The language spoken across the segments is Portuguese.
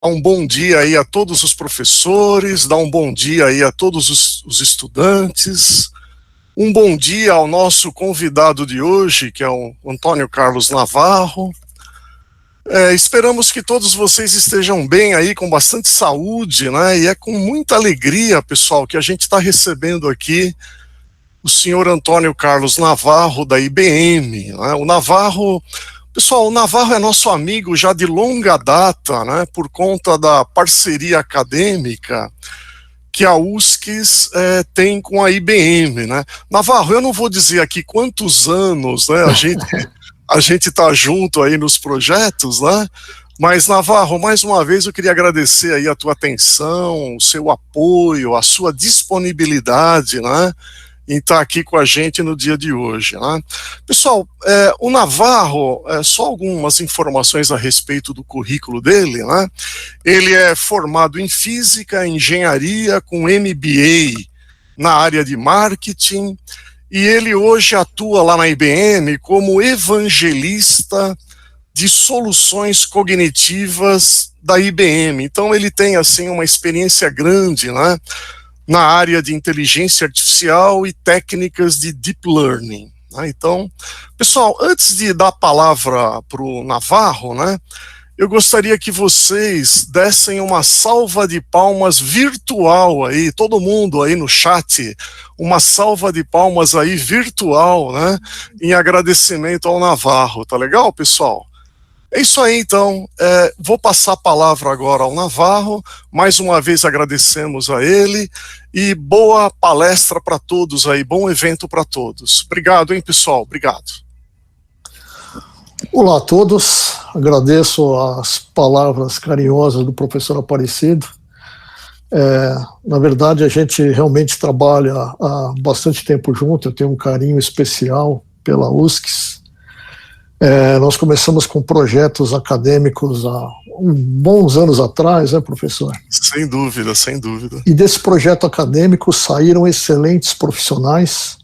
Um bom dia aí a todos os professores, dar um bom dia aí a todos os estudantes, um bom dia ao nosso convidado de hoje, que é o Antônio Carlos Navarro. Esperamos que todos vocês estejam bem aí, com bastante saúde, né? E é com muita alegria, pessoal, que a gente está recebendo aqui o senhor Antônio Carlos Navarro, da IBM, né? Pessoal, o Navarro é nosso amigo já de longa data, né, por conta da parceria acadêmica que a USCS tem com a IBM, né. Navarro, eu não vou dizer aqui quantos anos, né, a gente está junto aí nos projetos, né, mas, Navarro, mais uma vez eu queria agradecer aí a tua atenção, o seu apoio, a sua disponibilidade, né, em estar aqui com a gente no dia de hoje, né? Pessoal, o Navarro, só algumas informações a respeito do currículo dele, né? Ele é formado em Física, Engenharia, com MBA na área de Marketing, e ele hoje atua lá na IBM como evangelista de soluções cognitivas da IBM. Então ele tem, assim, uma experiência grande, né, na área de inteligência artificial e técnicas de deep learning, né? Então, pessoal, antes de dar a palavra para o Navarro, né, eu gostaria que vocês dessem uma salva de palmas virtual aí, todo mundo aí no chat, uma salva de palmas aí virtual, né, em agradecimento ao Navarro, tá legal, pessoal? É isso aí, então, vou passar a palavra agora ao Navarro, mais uma vez agradecemos a ele, e boa palestra para todos aí, bom evento para todos. Obrigado, hein, pessoal, obrigado. Olá a todos, agradeço as palavras carinhosas do professor Aparecido. Na verdade, a gente realmente trabalha há bastante tempo junto, eu tenho um carinho especial pela USCS. Nós começamos com projetos acadêmicos há bons anos atrás, né, professor? Sem dúvida, sem dúvida. E desse projeto acadêmico saíram excelentes profissionais,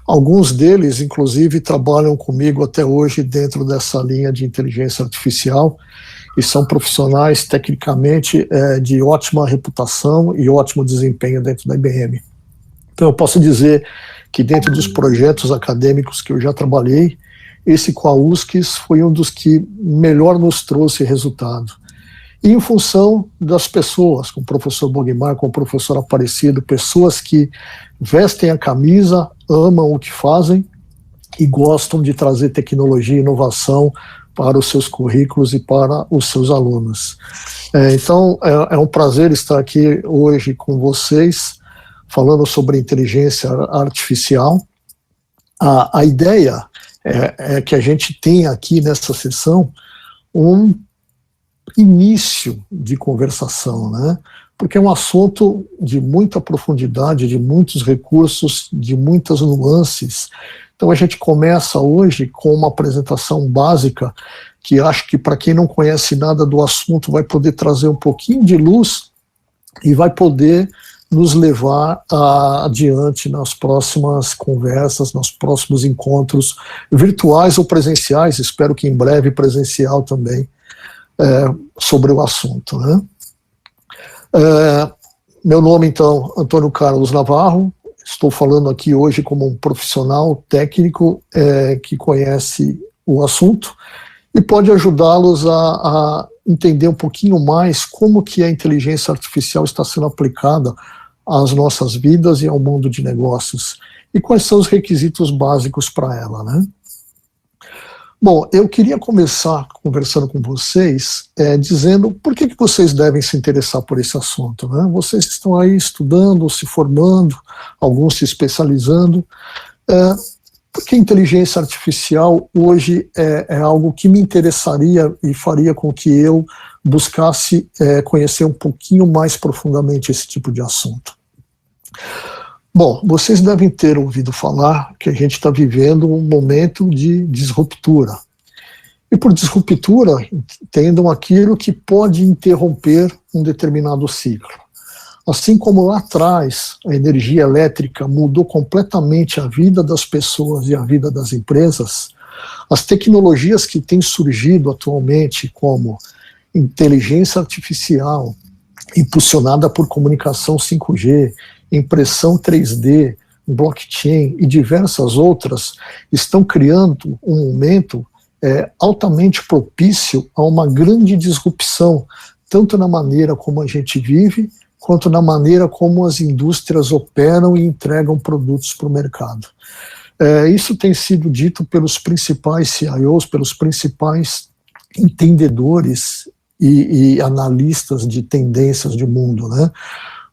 alguns deles, inclusive, trabalham comigo até hoje dentro dessa linha de inteligência artificial, e são profissionais, tecnicamente, de ótima reputação e ótimo desempenho dentro da IBM. Então, eu posso dizer que dentro dos projetos acadêmicos que eu já trabalhei, esse com a USCS foi um dos que melhor nos trouxe resultado. E em função das pessoas, com o professor Bogmar, com o professor Aparecido, pessoas que vestem a camisa, amam o que fazem e gostam de trazer tecnologia e inovação para os seus currículos e para os seus alunos. Então, é um prazer estar aqui hoje com vocês, falando sobre inteligência artificial. A ideia é que a gente tem aqui nessa sessão um início de conversação, né? Porque é um assunto de muita profundidade, de muitos recursos, de muitas nuances. Então a gente começa hoje com uma apresentação básica que acho que para quem não conhece nada do assunto vai poder trazer um pouquinho de luz e vai poder nos levar adiante nas próximas conversas, nos próximos encontros virtuais ou presenciais, espero que em breve presencial também, sobre o assunto, né? Meu nome, então, Antônio Carlos Navarro, estou falando aqui hoje como um profissional técnico que conhece o assunto e pode ajudá-los a entender um pouquinho mais como que a inteligência artificial está sendo aplicada às nossas vidas e ao mundo de negócios, e quais são os requisitos básicos para ela, né? Bom, eu queria começar conversando com vocês, dizendo por que vocês devem se interessar por esse assunto, né? Vocês estão aí estudando, se formando, alguns se especializando, porque a inteligência artificial hoje é algo que me interessaria e faria com que eu buscasse conhecer um pouquinho mais profundamente esse tipo de assunto. Bom, vocês devem ter ouvido falar que a gente está vivendo um momento de disruptura. E por disruptura, entendam aquilo que pode interromper um determinado ciclo. Assim como lá atrás a energia elétrica mudou completamente a vida das pessoas e a vida das empresas, as tecnologias que têm surgido atualmente, como inteligência artificial, impulsionada por comunicação 5G, impressão 3D, blockchain e diversas outras, estão criando um momento altamente propício a uma grande disrupção, tanto na maneira como a gente vive, quanto na maneira como as indústrias operam e entregam produtos para o mercado. Isso tem sido dito pelos principais CIOs, pelos principais entendedores e analistas de tendências de mundo, né?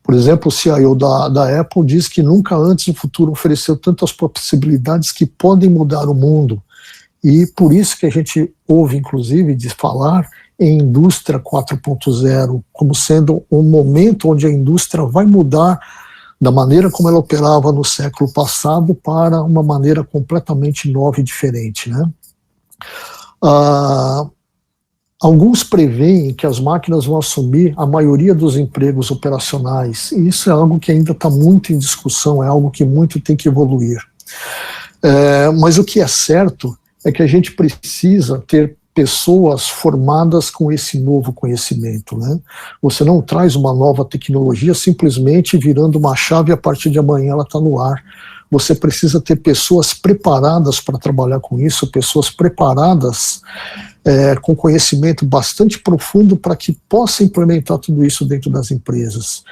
Por exemplo, o CIO da Apple diz que nunca antes o futuro ofereceu tantas possibilidades que podem mudar o mundo. E por isso que a gente ouve, inclusive, de falar em indústria 4.0 como sendo um momento onde a indústria vai mudar da maneira como ela operava no século passado para uma maneira completamente nova e diferente, né? Alguns preveem que as máquinas vão assumir a maioria dos empregos operacionais, e isso é algo que ainda está muito em discussão, é algo que muito tem que evoluir. Mas o que é certo é que a gente precisa ter pessoas formadas com esse novo conhecimento, né? Você não traz uma nova tecnologia simplesmente virando uma chave e a partir de amanhã ela está no ar. Você precisa ter pessoas preparadas para trabalhar com isso, pessoas preparadas com conhecimento bastante profundo para que possa implementar tudo isso dentro das empresas.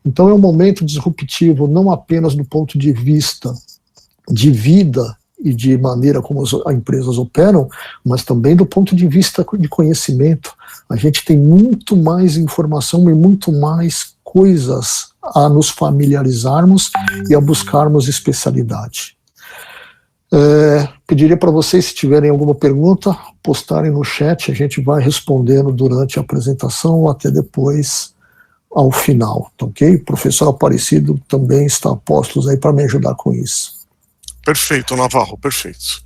Então é um momento disruptivo, não apenas do ponto de vista de vida e de maneira como as empresas operam, mas também do ponto de vista de conhecimento. A gente tem muito mais informação e muito mais coisas a nos familiarizarmos e a buscarmos especialidade. Pediria para vocês, se tiverem alguma pergunta, postarem no chat, a gente vai respondendo durante a apresentação ou até depois, ao final, tá ok? O professor Aparecido também está a postos aí para me ajudar com isso. Perfeito, Navarro, perfeito.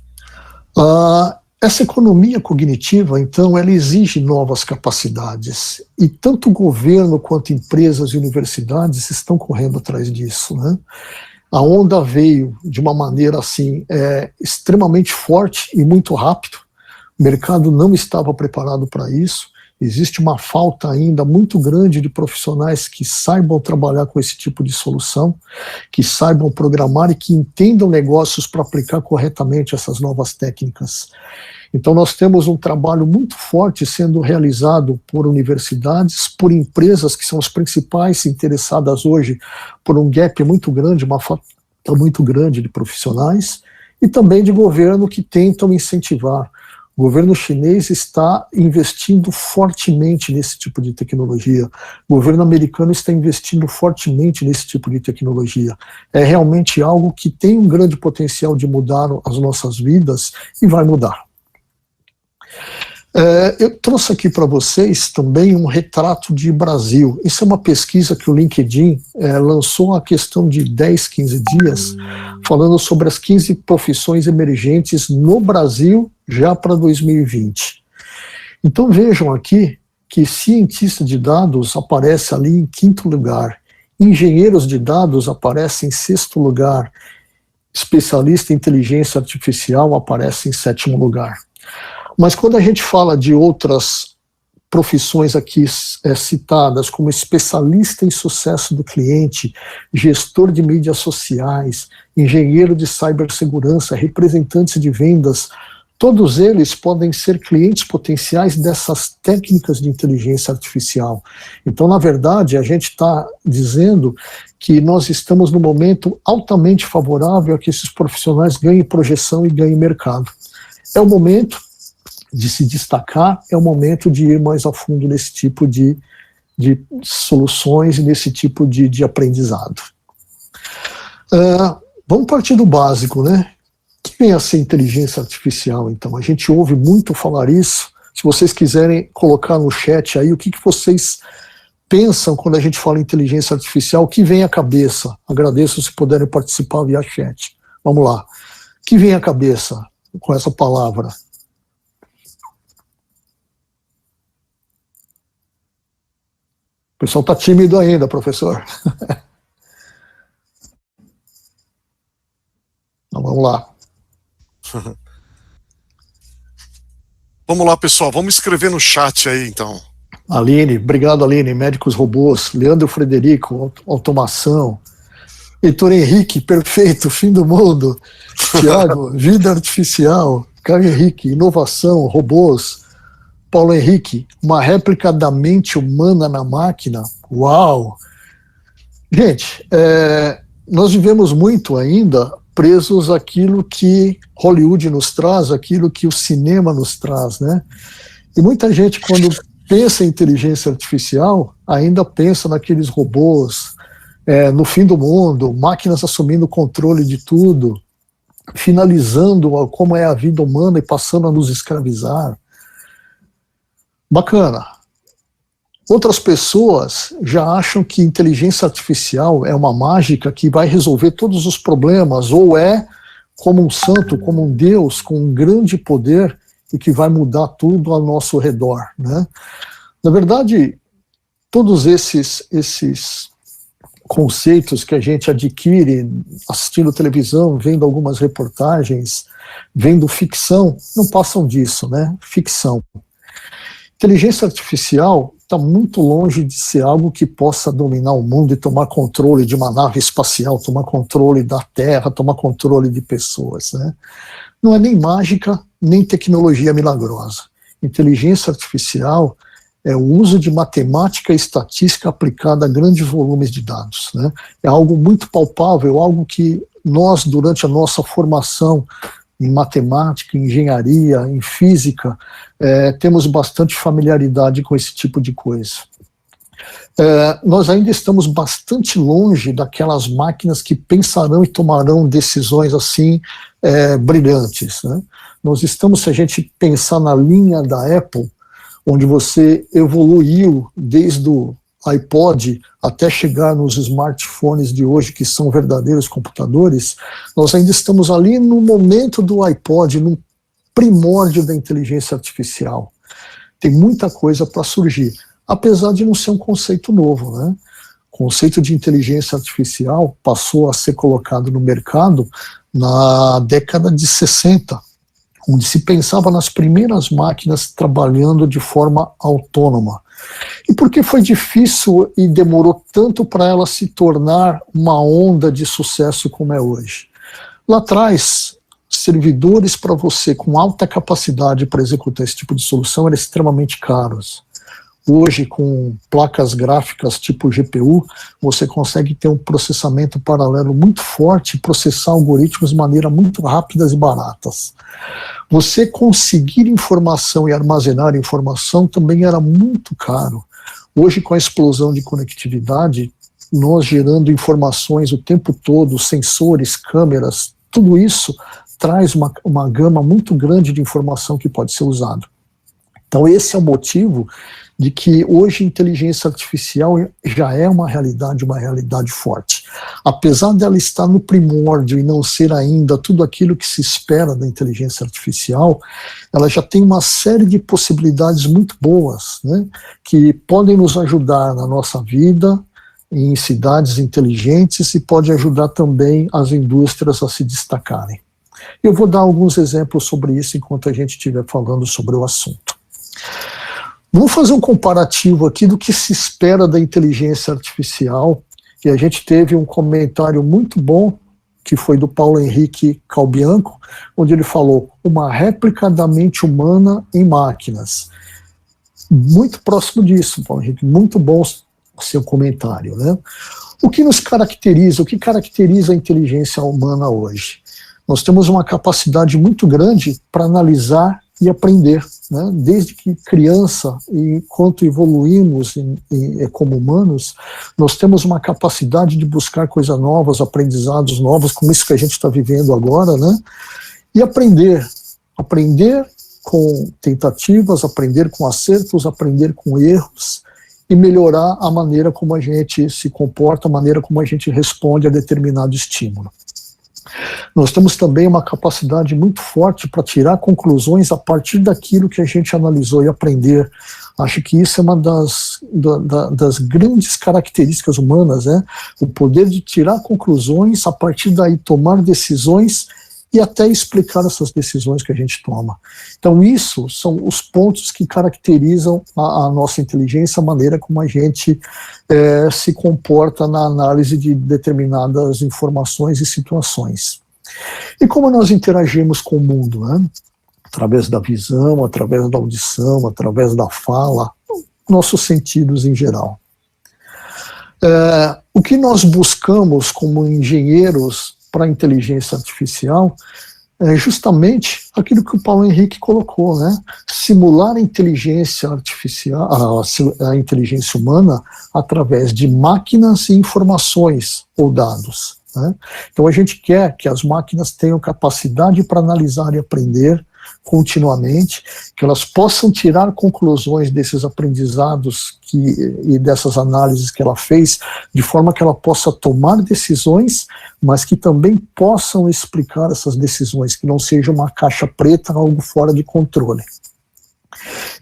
Essa economia cognitiva, então, ela exige novas capacidades, e tanto o governo quanto empresas e universidades estão correndo atrás disso, né? A onda veio de uma maneira assim extremamente forte e muito rápido. O mercado não estava preparado para isso. Existe uma falta ainda muito grande de profissionais que saibam trabalhar com esse tipo de solução, que saibam programar e que entendam negócios para aplicar corretamente essas novas técnicas. Então nós temos um trabalho muito forte sendo realizado por universidades, por empresas que são as principais interessadas hoje por um gap muito grande, uma falta muito grande de profissionais, e também de governo que tentam incentivar. O governo chinês está investindo fortemente nesse tipo de tecnologia. O governo americano está investindo fortemente nesse tipo de tecnologia. É realmente algo que tem um grande potencial de mudar as nossas vidas e vai mudar. Eu trouxe aqui para vocês também um retrato de Brasil. Isso é uma pesquisa que o LinkedIn lançou a questão de 10, 15 dias, falando sobre as 15 profissões emergentes no Brasil já para 2020. Então vejam aqui que cientista de dados aparece ali em 5º lugar, engenheiros de dados aparece em 6º lugar, especialista em inteligência artificial aparece em 7º lugar. Mas quando a gente fala de outras profissões aqui citadas, como especialista em sucesso do cliente, gestor de mídias sociais, engenheiro de cibersegurança, representantes de vendas, todos eles podem ser clientes potenciais dessas técnicas de inteligência artificial. Então, na verdade, a gente está dizendo que nós estamos num momento altamente favorável a que esses profissionais ganhem projeção e ganhem mercado. É o momento de se destacar, é o momento de ir mais a fundo nesse tipo de soluções e nesse tipo de aprendizado. Vamos partir do básico, né? O que vem a ser inteligência artificial, então? A gente ouve muito falar isso. Se vocês quiserem colocar no chat aí o que vocês pensam quando a gente fala em inteligência artificial, o que vem à cabeça? Agradeço se puderem participar via chat. Vamos lá. O que vem à cabeça com essa palavra? O pessoal está tímido ainda, professor. Então, vamos lá. Vamos lá, pessoal. Vamos escrever no chat aí, então. Aline, obrigado Aline, Médicos Robôs, Leandro Frederico, Automação, Heitor Henrique, perfeito, fim do mundo, Tiago, Vida Artificial, Caio Henrique, Inovação, Robôs, Paulo Henrique, uma réplica da mente humana na máquina, uau! Gente, nós vivemos muito ainda presos àquilo que Hollywood nos traz, àquilo que o cinema nos traz, né? E muita gente, quando pensa em inteligência artificial, ainda pensa naqueles robôs, no fim do mundo, máquinas assumindo o controle de tudo, finalizando como é a vida humana e passando a nos escravizar. Bacana. Outras pessoas já acham que inteligência artificial é uma mágica que vai resolver todos os problemas, ou é como um santo, como um Deus, com um grande poder e que vai mudar tudo ao nosso redor, né? Na verdade, todos esses conceitos que a gente adquire assistindo televisão, vendo algumas reportagens, vendo ficção, não passam disso, né? Ficção. Inteligência artificial está muito longe de ser algo que possa dominar o mundo e tomar controle de uma nave espacial, tomar controle da Terra, tomar controle de pessoas, né? Não é nem mágica, nem tecnologia milagrosa. Inteligência artificial é o uso de matemática e estatística aplicada a grandes volumes de dados, né? É algo muito palpável, algo que nós, durante a nossa formação em matemática, em engenharia, em física, temos bastante familiaridade com esse tipo de coisa. Nós ainda estamos bastante longe daquelas máquinas que pensarão e tomarão decisões assim brilhantes, né? Nós estamos, se a gente pensar na linha da Apple, onde você evoluiu desde o iPod até chegar nos smartphones de hoje, que são verdadeiros computadores, nós ainda estamos ali no momento do iPod, no primórdio da inteligência artificial. Tem muita coisa para surgir, apesar de não ser um conceito novo, né? O conceito de inteligência artificial passou a ser colocado no mercado na década de 60, onde se pensava nas primeiras máquinas trabalhando de forma autônoma. E por que foi difícil e demorou tanto para ela se tornar uma onda de sucesso como é hoje? Lá atrás, servidores para você com alta capacidade para executar esse tipo de solução eram extremamente caros. Hoje, com placas gráficas tipo GPU, você consegue ter um processamento paralelo muito forte e processar algoritmos de maneira muito rápidas e baratas. Você conseguir informação e armazenar informação também era muito caro. Hoje, com a explosão de conectividade, nós gerando informações o tempo todo, sensores, câmeras, tudo isso traz uma gama muito grande de informação que pode ser usada. Então, esse é o motivo de que hoje a inteligência artificial já é uma realidade forte. Apesar dela estar no primórdio e não ser ainda tudo aquilo que se espera da inteligência artificial, ela já tem uma série de possibilidades muito boas, né, que podem nos ajudar na nossa vida, em cidades inteligentes, e pode ajudar também as indústrias a se destacarem. Eu vou dar alguns exemplos sobre isso enquanto a gente estiver falando sobre o assunto. Vamos fazer um comparativo aqui do que se espera da inteligência artificial, e a gente teve um comentário muito bom, que foi do Paulo Henrique Calbianco, onde ele falou, uma réplica da mente humana em máquinas. Muito próximo disso, Paulo Henrique, muito bom o seu comentário, né? O que nos caracteriza, o que caracteriza a inteligência humana hoje? Nós temos uma capacidade muito grande para analisar e aprender, né? Desde que criança, e enquanto evoluímos como humanos, nós temos uma capacidade de buscar coisas novas, aprendizados novos, como isso que a gente está vivendo agora, né? E aprender com tentativas, aprender com acertos, aprender com erros, e melhorar a maneira como a gente se comporta, a maneira como a gente responde a determinado estímulo. Nós temos também uma capacidade muito forte para tirar conclusões a partir daquilo que a gente analisou e aprender. Acho que isso é uma das grandes características humanas, né? O poder de tirar conclusões, a partir daí tomar decisões e até explicar essas decisões que a gente toma. Então, isso são os pontos que caracterizam a nossa inteligência, a maneira como a gente se comporta na análise de determinadas informações e situações. E como nós interagimos com o mundo, né? Através da visão, através da audição, através da fala, nossos sentidos em geral. O que nós buscamos como engenheiros para a inteligência artificial é justamente aquilo que o Paulo Henrique colocou, né? Simular a inteligência artificial, a inteligência humana através de máquinas e informações ou dados, né? Então a gente quer que as máquinas tenham capacidade para analisar e aprender continuamente, que elas possam tirar conclusões desses aprendizados e dessas análises que ela fez, de forma que ela possa tomar decisões, mas que também possam explicar essas decisões, que não seja uma caixa preta, algo fora de controle.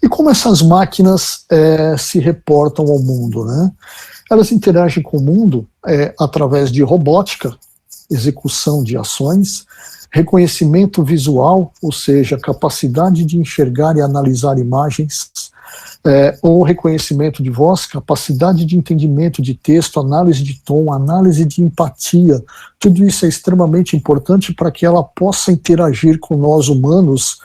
E como essas máquinas se reportam ao mundo, né? Elas interagem com o mundo através de robótica, execução de ações, reconhecimento visual, ou seja, capacidade de enxergar e analisar imagens, ou reconhecimento de voz, capacidade de entendimento de texto, análise de tom, análise de empatia. Tudo isso é extremamente importante para que ela possa interagir com nós humanos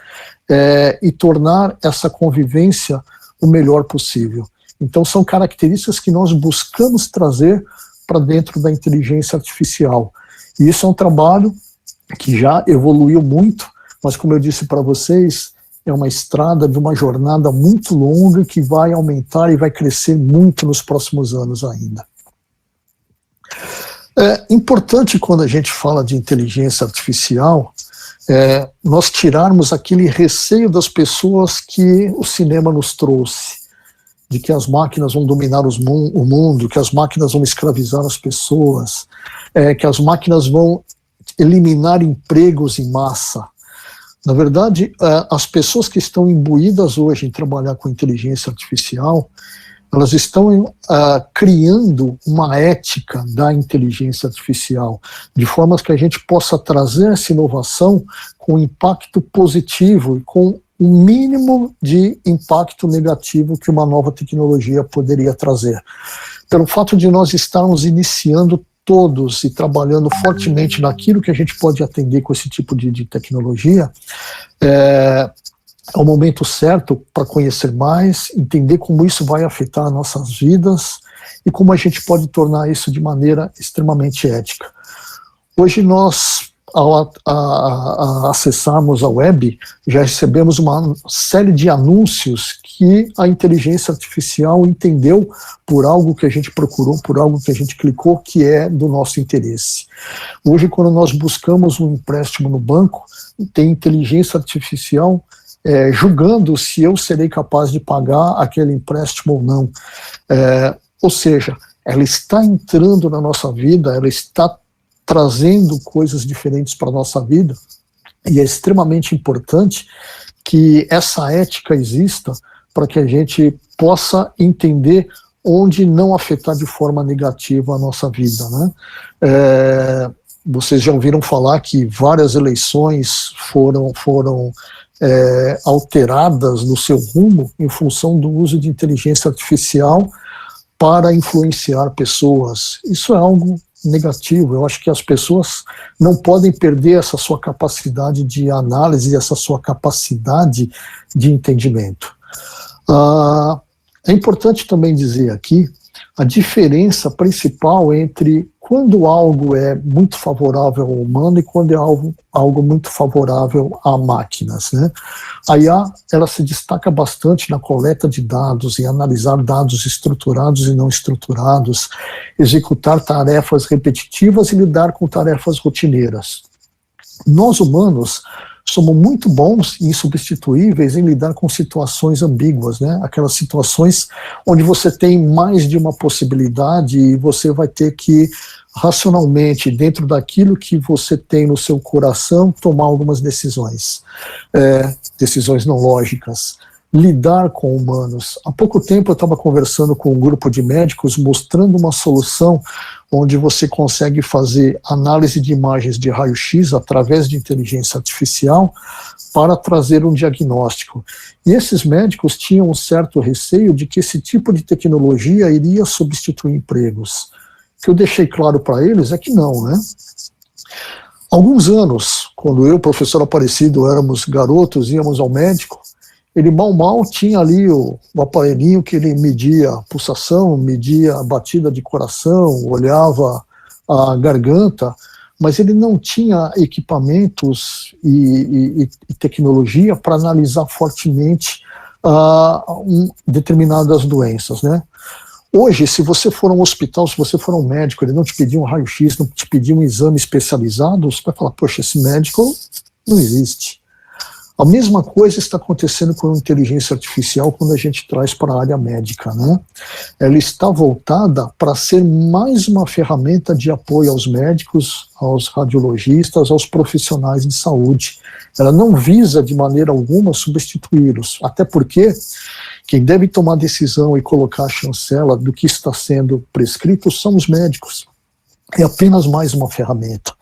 e tornar essa convivência o melhor possível. Então são características que nós buscamos trazer para dentro da inteligência artificial. E isso é um trabalho que já evoluiu muito, mas como eu disse para vocês, é uma estrada de uma jornada muito longa que vai aumentar e vai crescer muito nos próximos anos ainda. É importante quando a gente fala de inteligência artificial, nós tirarmos aquele receio das pessoas que o cinema nos trouxe, de que as máquinas vão dominar o mundo, que as máquinas vão escravizar as pessoas, que as máquinas vão eliminar empregos em massa. Na verdade, as pessoas que estão imbuídas hoje em trabalhar com inteligência artificial, elas estão criando uma ética da inteligência artificial, de forma que a gente possa trazer essa inovação com impacto positivo e com o mínimo de impacto negativo que uma nova tecnologia poderia trazer. Pelo fato de nós estarmos iniciando todos e trabalhando fortemente naquilo que a gente pode atender com esse tipo de tecnologia, é o momento certo para conhecer mais, entender como isso vai afetar nossas vidas e como a gente pode tornar isso de maneira extremamente ética. Hoje nós, ao acessarmos a web, já recebemos uma série de anúncios que a inteligência artificial entendeu por algo que a gente procurou, por algo que a gente clicou, que é do nosso interesse. Hoje, quando nós buscamos um empréstimo no banco, tem inteligência artificial julgando se eu serei capaz de pagar aquele empréstimo ou não. Ou seja, ela está entrando na nossa vida, ela está trazendo coisas diferentes para a nossa vida, e é extremamente importante que essa ética exista para que a gente possa entender onde não afetar de forma negativa a nossa vida, né? Vocês já ouviram falar que várias eleições foram alteradas no seu rumo em função do uso de inteligência artificial para influenciar pessoas. Isso é algo negativo. Eu acho que as pessoas não podem perder essa sua capacidade de análise, essa sua capacidade de entendimento. É importante também dizer aqui a diferença principal entre quando algo é muito favorável ao humano e quando é algo muito favorável a máquinas, né? A IA, ela se destaca bastante na coleta de dados, em analisar dados estruturados e não estruturados, executar tarefas repetitivas e lidar com tarefas rotineiras. Nós, humanos, somos muito bons e insubstituíveis em lidar com situações ambíguas, né? Aquelas situações onde você tem mais de uma possibilidade e você vai ter que, racionalmente, dentro daquilo que você tem no seu coração, tomar algumas decisões. Decisões não lógicas. lidar com humanos. Há pouco tempo eu estava conversando com um grupo de médicos mostrando uma solução onde você consegue fazer análise de imagens de raio-x através de inteligência artificial para trazer um diagnóstico. E esses médicos tinham um certo receio de que esse tipo de tecnologia iria substituir empregos. O que eu deixei claro para eles é que não, né? Alguns anos, quando eu, professor Aparecido, éramos garotos, íamos ao médico, ele mal tinha ali o aparelhinho que ele media a pulsação, media a batida de coração, olhava a garganta, mas ele não tinha equipamentos e tecnologia para analisar fortemente determinadas doenças, né? Hoje, se você for a um hospital, se você for a um médico, ele não te pedir um raio-x, não te pedir um exame especializado, você vai falar, poxa, esse médico não existe. A mesma coisa está acontecendo com a inteligência artificial quando a gente traz para a área médica, né? Ela está voltada para ser mais uma ferramenta de apoio aos médicos, aos radiologistas, aos profissionais de saúde. Ela não visa de maneira alguma substituí-los, até porque quem deve tomar decisão e colocar a chancela do que está sendo prescrito são os médicos. É apenas mais uma ferramenta.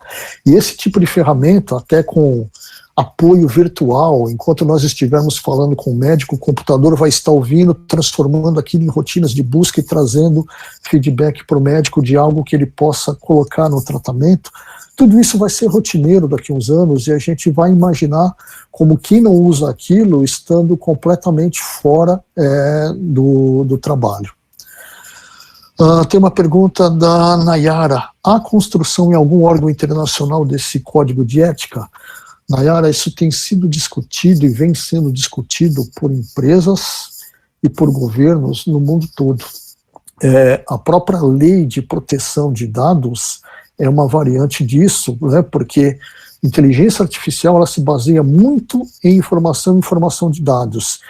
E esse tipo de ferramenta, até com apoio virtual, enquanto nós estivermos falando com o médico, o computador vai estar ouvindo, transformando aquilo em rotinas de busca e trazendo feedback para o médico de algo que ele possa colocar no tratamento. Tudo isso vai ser rotineiro daqui a uns anos e a gente vai imaginar como quem não usa aquilo estando completamente fora do trabalho. Tem uma pergunta da Nayara. Há construção em algum órgão internacional desse código de ética? Nayara, isso tem sido discutido e vem sendo discutido por empresas e por governos no mundo todo. A própria lei de proteção de dados é uma variante disso, né, porque inteligência artificial ela se baseia muito em informação de dados.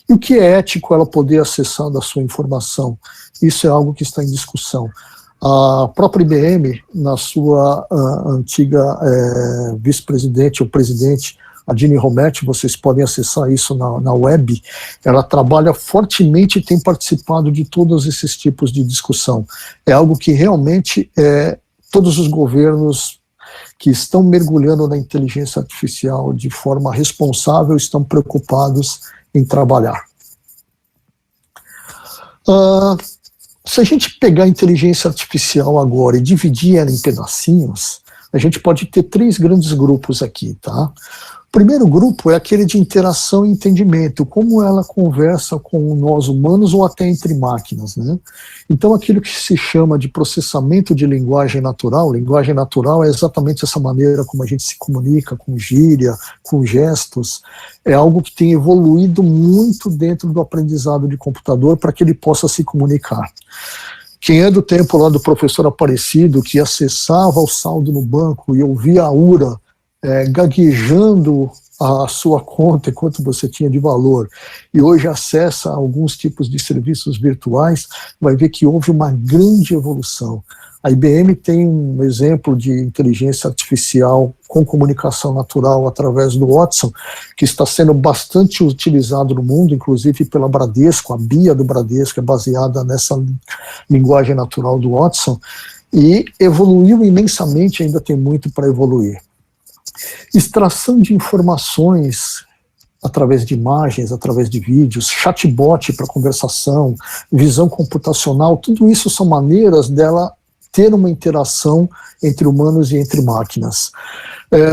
E o que é ético ela poder acessar da sua informação? Isso é algo que está em discussão. A própria IBM, na sua antiga vice-presidente ou presidente, a Ginny Rometty, vocês podem acessar isso na web, ela trabalha fortemente e tem participado de todos esses tipos de discussão. É algo que realmente todos os governos que estão mergulhando na inteligência artificial de forma responsável estão preocupados em trabalhar. Se a gente pegar a inteligência artificial agora e dividir ela em pedacinhos, a gente pode ter 3 grandes grupos aqui, tá? O primeiro grupo é aquele de interação e entendimento, como ela conversa com nós humanos ou até entre máquinas, né? Então, aquilo que se chama de processamento de linguagem natural é exatamente essa maneira como a gente se comunica, com gíria, com gestos, é algo que tem evoluído muito dentro do aprendizado de computador para que ele possa se comunicar. Quem é do tempo lá do professor Aparecido, que acessava o saldo no banco e ouvia a URA, gaguejando a sua conta, quanto você tinha de valor, e hoje acessa alguns tipos de serviços virtuais, vai ver que houve uma grande evolução. A IBM tem um exemplo de inteligência artificial com comunicação natural através do Watson, que está sendo bastante utilizado no mundo, inclusive pela Bradesco, a BIA do Bradesco é baseada nessa linguagem natural do Watson, e evoluiu imensamente, ainda tem muito para evoluir. Extração de informações através de imagens, através de vídeos, chatbot para conversação, visão computacional, tudo isso são maneiras dela ter uma interação entre humanos e entre máquinas.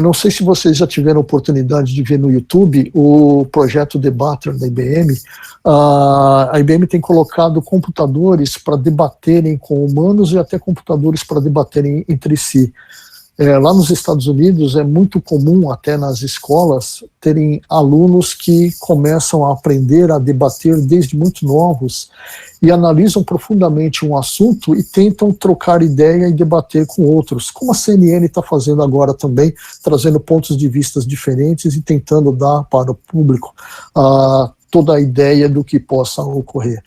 Não sei se vocês já tiveram a oportunidade de ver no YouTube o projeto Debater da IBM. A IBM tem colocado computadores para debaterem com humanos e até computadores para debaterem entre si. Lá nos Estados Unidos é muito comum, até nas escolas, terem alunos que começam a aprender a debater desde muito novos e analisam profundamente um assunto e tentam trocar ideia e debater com outros, como a CNN está fazendo agora também, trazendo pontos de vista diferentes e tentando dar para o público toda a ideia do que possa ocorrer.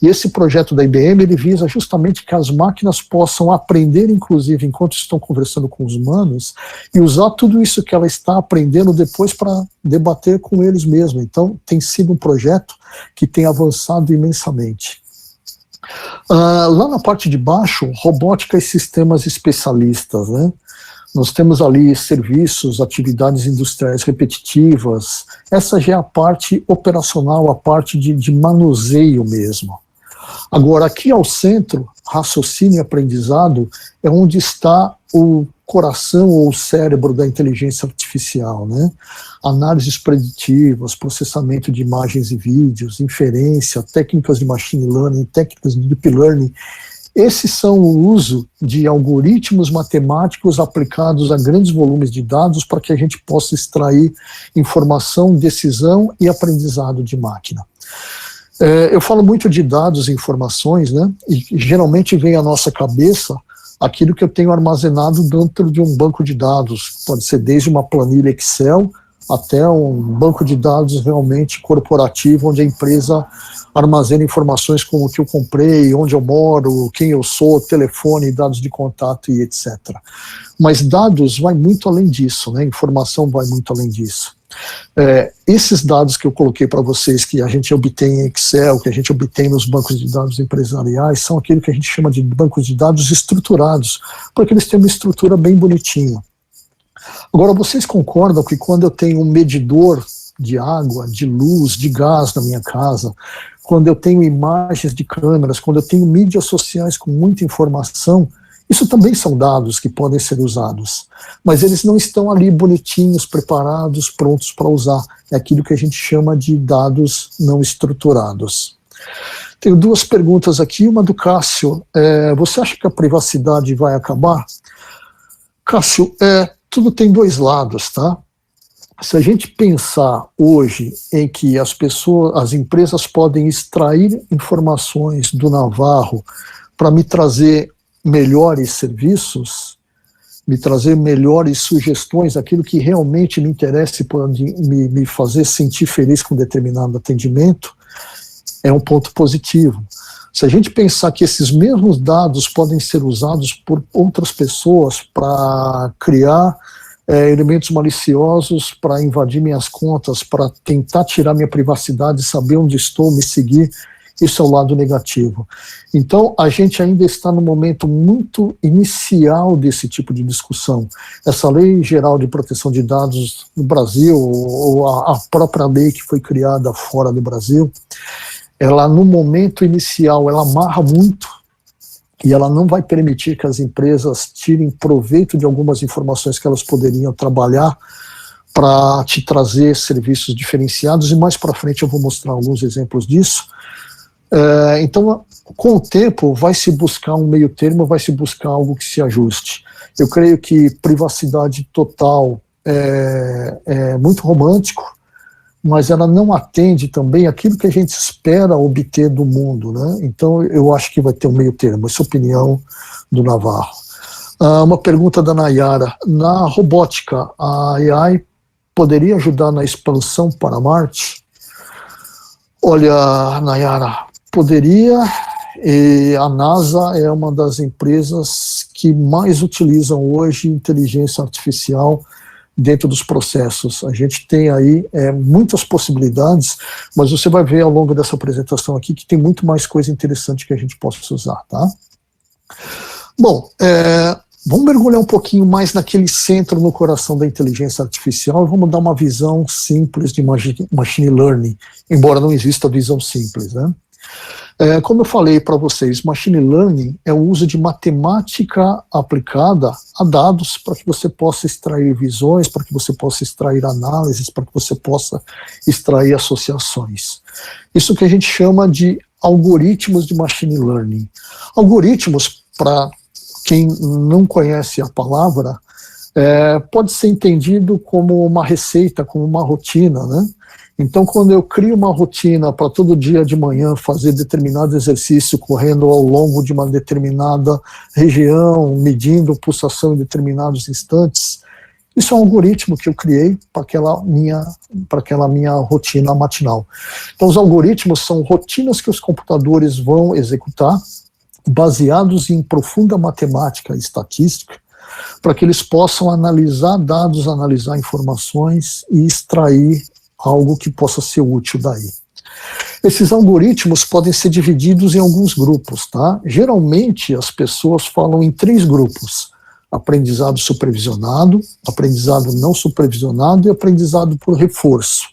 E esse projeto da IBM, ele visa justamente que as máquinas possam aprender, inclusive, enquanto estão conversando com os humanos, e usar tudo isso que ela está aprendendo depois para debater com eles mesmos. Então, tem sido um projeto que tem avançado imensamente. Lá na parte de baixo, robótica e sistemas especialistas, né? Nós temos ali serviços, atividades industriais repetitivas. Essa já é a parte operacional, a parte de manuseio mesmo. Agora, aqui ao centro, raciocínio e aprendizado, é onde está o coração ou o cérebro da inteligência artificial, né? Análises preditivas, processamento de imagens e vídeos, inferência, técnicas de machine learning, técnicas de deep learning. Esses são o uso de algoritmos matemáticos aplicados a grandes volumes de dados para que a gente possa extrair informação, decisão e aprendizado de máquina. Eu falo muito de dados e informações, né? E geralmente vem à nossa cabeça aquilo que eu tenho armazenado dentro de um banco de dados. Pode ser desde uma planilha Excel até um banco de dados realmente corporativo, onde a empresa armazena informações como o que eu comprei, onde eu moro, quem eu sou, telefone, dados de contato e etc. Mas dados vai muito além disso, né? Informação vai muito além disso. Esses dados que eu coloquei para vocês, que a gente obtém em Excel, que a gente obtém nos bancos de dados empresariais, são aquilo que a gente chama de bancos de dados estruturados, porque eles têm uma estrutura bem bonitinha. Agora, vocês concordam que quando eu tenho um medidor de água, de luz, de gás na minha casa, quando eu tenho imagens de câmeras, quando eu tenho mídias sociais com muita informação, isso também são dados que podem ser usados, mas eles não estão ali bonitinhos, preparados, prontos para usar. É aquilo que a gente chama de dados não estruturados. Tenho duas perguntas aqui, uma do Cássio. Você acha que a privacidade vai acabar? Cássio, tudo tem dois lados, tá? Se a gente pensar hoje em que as empresas podem extrair informações do Navarro para me trazer melhores serviços, me trazer melhores sugestões, aquilo que realmente me interessa e pode me fazer sentir feliz com determinado atendimento, é um ponto positivo. Se a gente pensar que esses mesmos dados podem ser usados por outras pessoas para criar elementos maliciosos, para invadir minhas contas, para tentar tirar minha privacidade, saber onde estou, me seguir, isso é o lado negativo. Então, a gente ainda está no momento muito inicial desse tipo de discussão. Essa Lei Geral de Proteção de Dados no Brasil, ou a própria lei que foi criada fora do Brasil, ela, no momento inicial, ela amarra muito, e ela não vai permitir que as empresas tirem proveito de algumas informações que elas poderiam trabalhar para te trazer serviços diferenciados, e mais para frente eu vou mostrar alguns exemplos disso. Então, com o tempo, vai se buscar um meio termo, vai se buscar algo que se ajuste. Eu creio que privacidade total é muito romântico, mas ela não atende também aquilo que a gente espera obter do mundo, né? Então, eu acho que vai ter um meio termo. Essa é a opinião do Navarro. Uma pergunta da Nayara. Na robótica, a AI poderia ajudar na expansão para Marte? Olha, Nayara, poderia, e a NASA é uma das empresas que mais utilizam hoje inteligência artificial dentro dos processos. A gente tem aí muitas possibilidades, mas você vai ver ao longo dessa apresentação aqui que tem muito mais coisa interessante que a gente possa usar, tá? Bom, vamos mergulhar um pouquinho mais naquele centro no coração da inteligência artificial e vamos dar uma visão simples de machine learning, embora não exista visão simples, né? Como eu falei para vocês, machine learning é o uso de matemática aplicada a dados para que você possa extrair visões, para que você possa extrair análises, para que você possa extrair associações. Isso que a gente chama de algoritmos de machine learning. Algoritmos, para quem não conhece a palavra, pode ser entendido como uma receita, como uma rotina, né? Então, quando eu crio uma rotina para todo dia de manhã fazer determinado exercício correndo ao longo de uma determinada região, medindo pulsação em determinados instantes, Isso é um algoritmo que eu criei para aquela minha rotina matinal. Então, os algoritmos são rotinas que os computadores vão executar, baseados em profunda matemática e estatística, para que eles possam analisar dados, analisar informações e extrair algo que possa ser útil daí. Esses algoritmos podem ser divididos em alguns grupos, tá? Geralmente, as pessoas falam em 3 grupos: aprendizado supervisionado, aprendizado não supervisionado e aprendizado por reforço.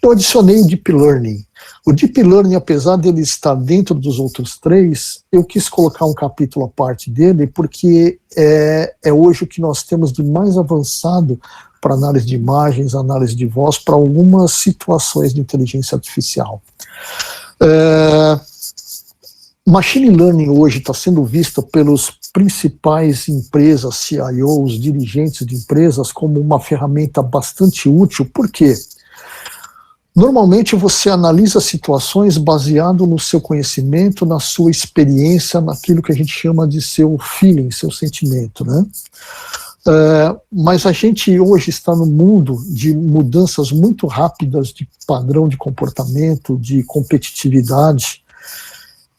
Eu adicionei o Deep Learning. O Deep Learning, apesar dele estar dentro dos outros 3, eu quis colocar um capítulo à parte dele, porque é hoje o que nós temos de mais avançado para análise de imagens, análise de voz, para algumas situações de inteligência artificial. Machine Learning hoje está sendo vista pelos principais empresas, CIOs, dirigentes de empresas, como uma ferramenta bastante útil. Por quê? Normalmente você analisa situações baseado no seu conhecimento, na sua experiência, naquilo que a gente chama de seu feeling, seu sentimento, né? Mas a gente hoje está no mundo de mudanças muito rápidas de padrão de comportamento, de competitividade,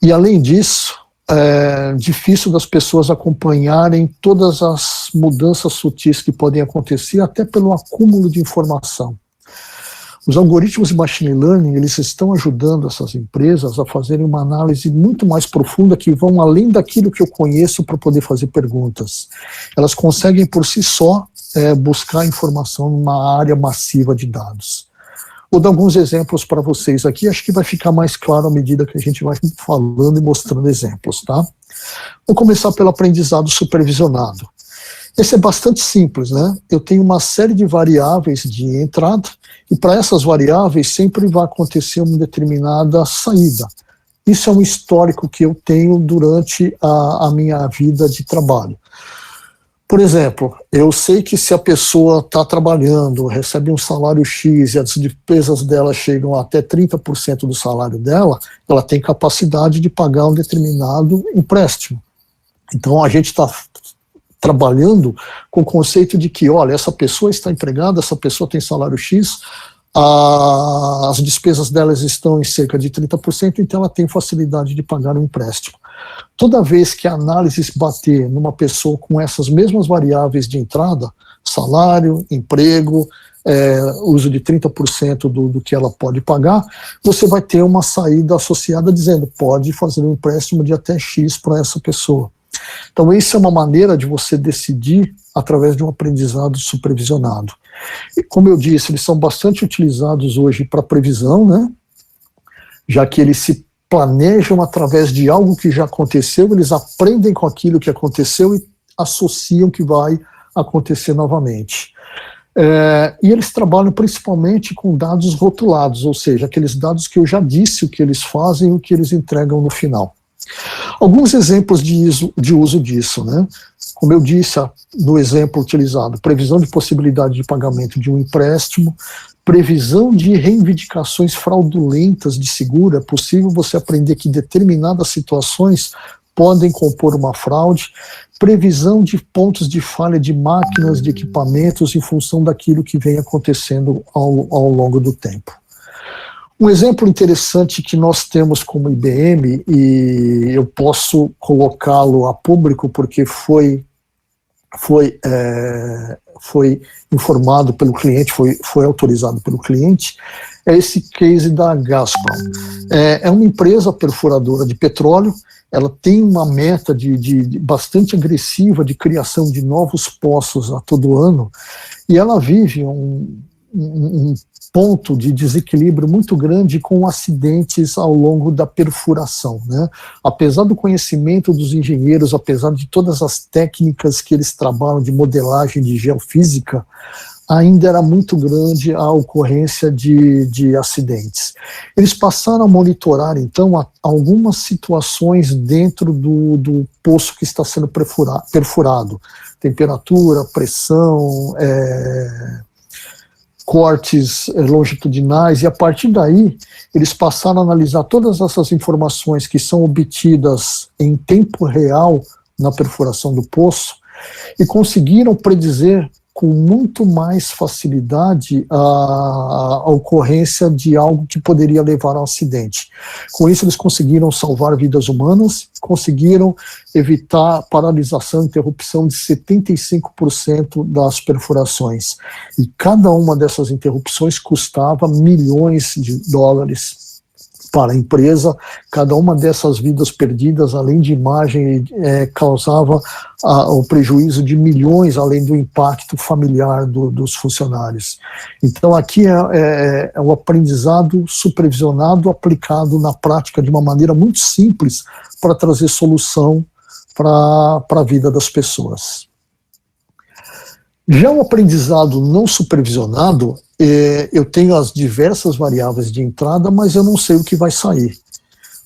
e além disso, é difícil das pessoas acompanharem todas as mudanças sutis que podem acontecer, até pelo acúmulo de informação. Os algoritmos de machine learning, eles estão ajudando essas empresas a fazerem uma análise muito mais profunda, que vão além daquilo que eu conheço para poder fazer perguntas. Elas conseguem por si só buscar informação numa área massiva de dados. Vou dar alguns exemplos para vocês aqui, acho que vai ficar mais claro à medida que a gente vai falando e mostrando exemplos, tá? Vou começar pelo aprendizado supervisionado. Esse é bastante simples, né? Eu tenho uma série de variáveis de entrada, e para essas variáveis sempre vai acontecer uma determinada saída. Isso é um histórico que eu tenho durante a minha vida de trabalho. Por exemplo, eu sei que se a pessoa está trabalhando, recebe um salário X e as despesas dela chegam até 30% do salário dela, ela tem capacidade de pagar um determinado empréstimo. Então a gente está trabalhando com o conceito de que, olha, essa pessoa está empregada, essa pessoa tem salário X, as despesas delas estão em cerca de 30%, então ela tem facilidade de pagar um empréstimo. Toda vez que a análise bater numa pessoa com essas mesmas variáveis de entrada, salário, emprego, uso de 30% do que ela pode pagar, você vai ter uma saída associada dizendo, pode fazer um empréstimo de até X para essa pessoa. Então, isso é uma maneira de você decidir através de um aprendizado supervisionado. E, como eu disse, eles são bastante utilizados hoje para previsão, né? Já que eles se planejam através de algo que já aconteceu, eles aprendem com aquilo que aconteceu e associam que vai acontecer novamente. E eles trabalham principalmente com dados rotulados, ou seja, aqueles dados que eu já disse o que eles fazem e o que eles entregam no final. Alguns exemplos de uso disso, né? Como eu disse no exemplo utilizado, previsão de possibilidade de pagamento de um empréstimo, previsão de reivindicações fraudulentas de seguro. É possível você aprender que determinadas situações podem compor uma fraude, previsão de pontos de falha de máquinas, de equipamentos, em função daquilo que vem acontecendo ao longo do tempo. Um exemplo interessante que nós temos como IBM, e eu posso colocá-lo a público porque foi informado pelo cliente, foi autorizado pelo cliente, é esse case da Gazprom. É uma empresa perfuradora de petróleo, ela tem uma meta de bastante agressiva de criação de novos poços a todo ano, e ela vive um ponto de desequilíbrio muito grande com acidentes ao longo da perfuração, né? Apesar do conhecimento dos engenheiros, apesar de todas as técnicas que eles trabalham de modelagem de geofísica, ainda era muito grande a ocorrência de acidentes. Eles passaram a monitorar, então, algumas situações dentro do poço que está sendo perfurado. Temperatura, pressão, cortes longitudinais, e a partir daí eles passaram a analisar todas essas informações que são obtidas em tempo real na perfuração do poço e conseguiram predizer com muito mais facilidade a ocorrência de algo que poderia levar a um acidente. Com isso, eles conseguiram salvar vidas humanas, conseguiram evitar a paralisação e interrupção de 75% das perfurações. E cada uma dessas interrupções custava milhões de dólares para a empresa. Cada uma dessas vidas perdidas, além de imagem, causava o prejuízo de milhões, além do impacto familiar dos funcionários. Então aqui é o aprendizado supervisionado, aplicado na prática de uma maneira muito simples para trazer solução para a vida das pessoas. Já o aprendizado não supervisionado, eu tenho as diversas variáveis de entrada, mas eu não sei o que vai sair.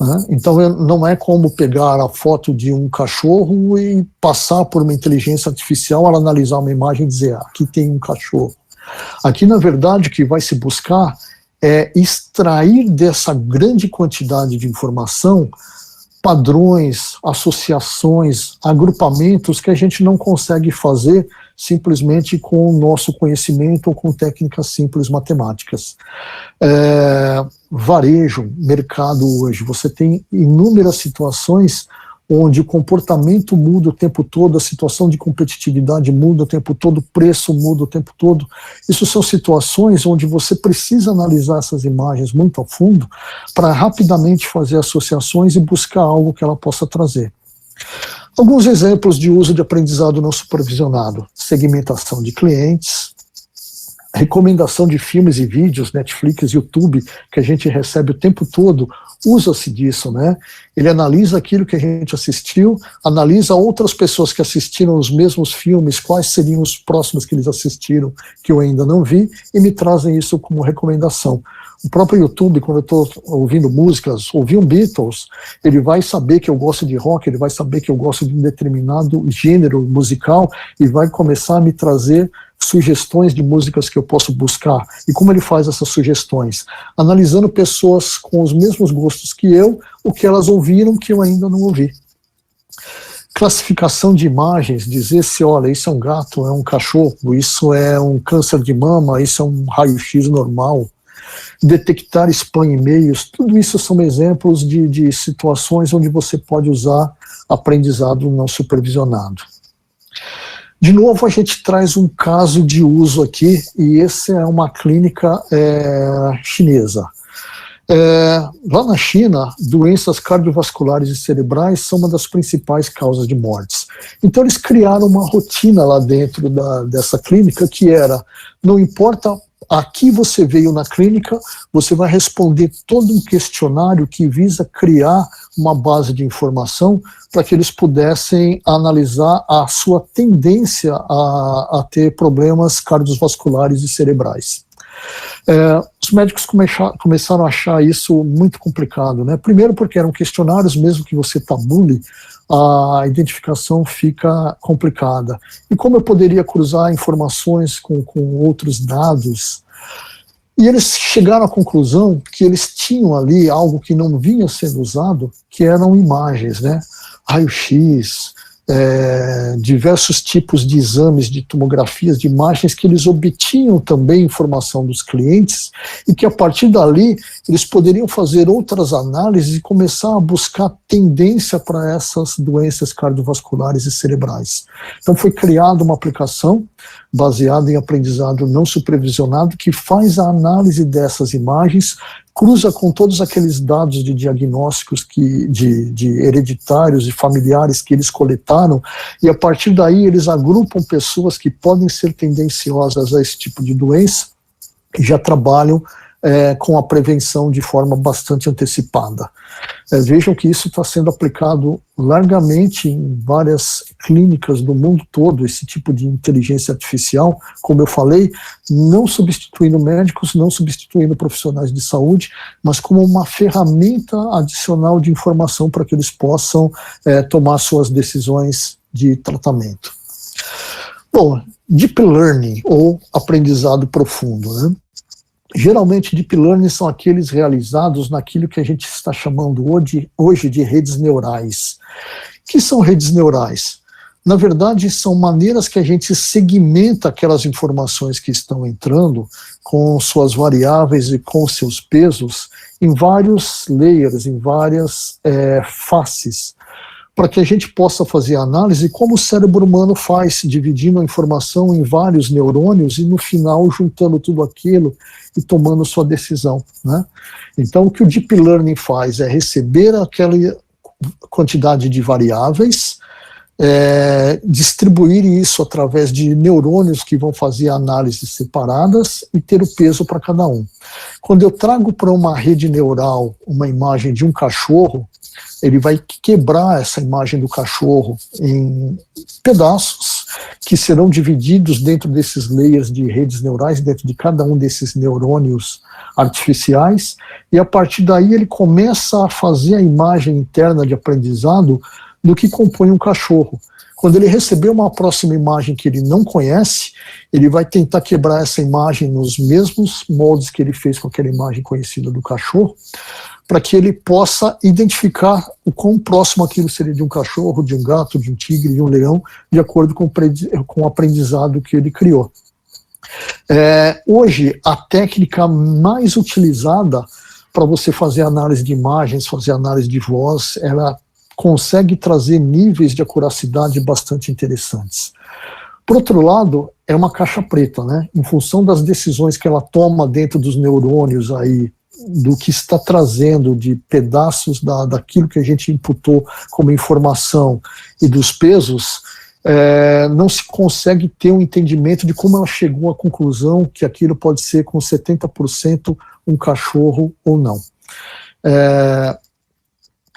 Né? Então não é como pegar a foto de um cachorro e passar por uma inteligência artificial, ela analisar uma imagem e dizer, aqui tem um cachorro. Aqui, na verdade, o que vai se buscar é extrair dessa grande quantidade de informação padrões, associações, agrupamentos que a gente não consegue fazer simplesmente com o nosso conhecimento ou com técnicas simples matemáticas. Varejo, mercado hoje, você tem inúmeras situações onde o comportamento muda o tempo todo, a situação de competitividade muda o tempo todo, o preço muda o tempo todo. Isso são situações onde você precisa analisar essas imagens muito a fundo para rapidamente fazer associações e buscar algo que ela possa trazer. Alguns exemplos de uso de aprendizado não supervisionado: segmentação de clientes, recomendação de filmes e vídeos, Netflix, YouTube, que a gente recebe o tempo todo, usa-se disso, né? Ele analisa aquilo que a gente assistiu, analisa outras pessoas que assistiram os mesmos filmes, quais seriam os próximos que eles assistiram, que eu ainda não vi, e me trazem isso como recomendação. O próprio YouTube, quando eu estou ouvindo músicas, ouvi um Beatles, ele vai saber que eu gosto de rock, ele vai saber que eu gosto de um determinado gênero musical e vai começar a me trazer sugestões de músicas que eu posso buscar. E como ele faz essas sugestões? Analisando pessoas com os mesmos gostos que eu, o que elas ouviram que eu ainda não ouvi. Classificação de imagens, dizer se, olha, isso é um gato, é um cachorro, isso é um câncer de mama, isso é um raio-x normal. Detectar spam e-mails, tudo isso são exemplos de situações onde você pode usar aprendizado não supervisionado. De novo, a gente traz um caso de uso aqui, e essa é uma clínica chinesa. Lá na China, doenças cardiovasculares e cerebrais são uma das principais causas de mortes. Então eles criaram uma rotina lá dentro dessa clínica que era, não importa aqui você veio na clínica, você vai responder todo um questionário que visa criar uma base de informação para que eles pudessem analisar a sua tendência a ter problemas cardiovasculares e cerebrais. Os médicos começaram a achar isso muito complicado, né? Primeiro porque eram questionários, mesmo que você tabule, a identificação fica complicada. E como eu poderia cruzar informações com outros dados? E eles chegaram à conclusão que eles tinham ali algo que não vinha sendo usado, que eram imagens, né? Raio-x, diversos tipos de exames, de tomografias, de imagens que eles obtinham também informação dos clientes e que a partir dali eles poderiam fazer outras análises e começar a buscar tendência para essas doenças cardiovasculares e cerebrais. Então foi criada uma aplicação baseada em aprendizado não supervisionado que faz a análise dessas imagens, cruza com todos aqueles dados de diagnósticos de hereditários e familiares que eles coletaram, e a partir daí eles agrupam pessoas que podem ser tendenciosas a esse tipo de doença e já trabalham com a prevenção de forma bastante antecipada. Vejam que isso está sendo aplicado largamente em várias clínicas do mundo todo, esse tipo de inteligência artificial, como eu falei, não substituindo médicos, não substituindo profissionais de saúde, mas como uma ferramenta adicional de informação para que eles possam tomar suas decisões de tratamento. Bom, Deep Learning, ou aprendizado profundo, né? Geralmente, Deep Learning são aqueles realizados naquilo que a gente está chamando hoje de redes neurais. O que são redes neurais? Na verdade, são maneiras que a gente segmenta aquelas informações que estão entrando com suas variáveis e com seus pesos em vários layers, em várias faces, para que a gente possa fazer análise como o cérebro humano faz, dividindo a informação em vários neurônios e no final juntando tudo aquilo e tomando sua decisão, né? Então o que o Deep Learning faz é receber aquela quantidade de variáveis, distribuir isso através de neurônios que vão fazer análises separadas e ter o peso para cada um. Quando eu trago para uma rede neural uma imagem de um cachorro, ele vai quebrar essa imagem do cachorro em pedaços que serão divididos dentro desses layers de redes neurais, dentro de cada um desses neurônios artificiais, e a partir daí ele começa a fazer a imagem interna de aprendizado do que compõe um cachorro. Quando ele receber uma próxima imagem que ele não conhece, ele vai tentar quebrar essa imagem nos mesmos moldes que ele fez com aquela imagem conhecida do cachorro, para que ele possa identificar o quão próximo aquilo seria de um cachorro, de um gato, de um tigre, de um leão, de acordo com o aprendizado que ele criou. Hoje, a técnica mais utilizada para você fazer análise de imagens, fazer análise de voz, ela consegue trazer níveis de acuracidade bastante interessantes. Por outro lado, é uma caixa preta, né? Em função das decisões que ela toma dentro dos neurônios aí, do que está trazendo de pedaços daquilo que a gente imputou como informação e dos pesos, não se consegue ter um entendimento de como ela chegou à conclusão que aquilo pode ser com 70% um cachorro ou não.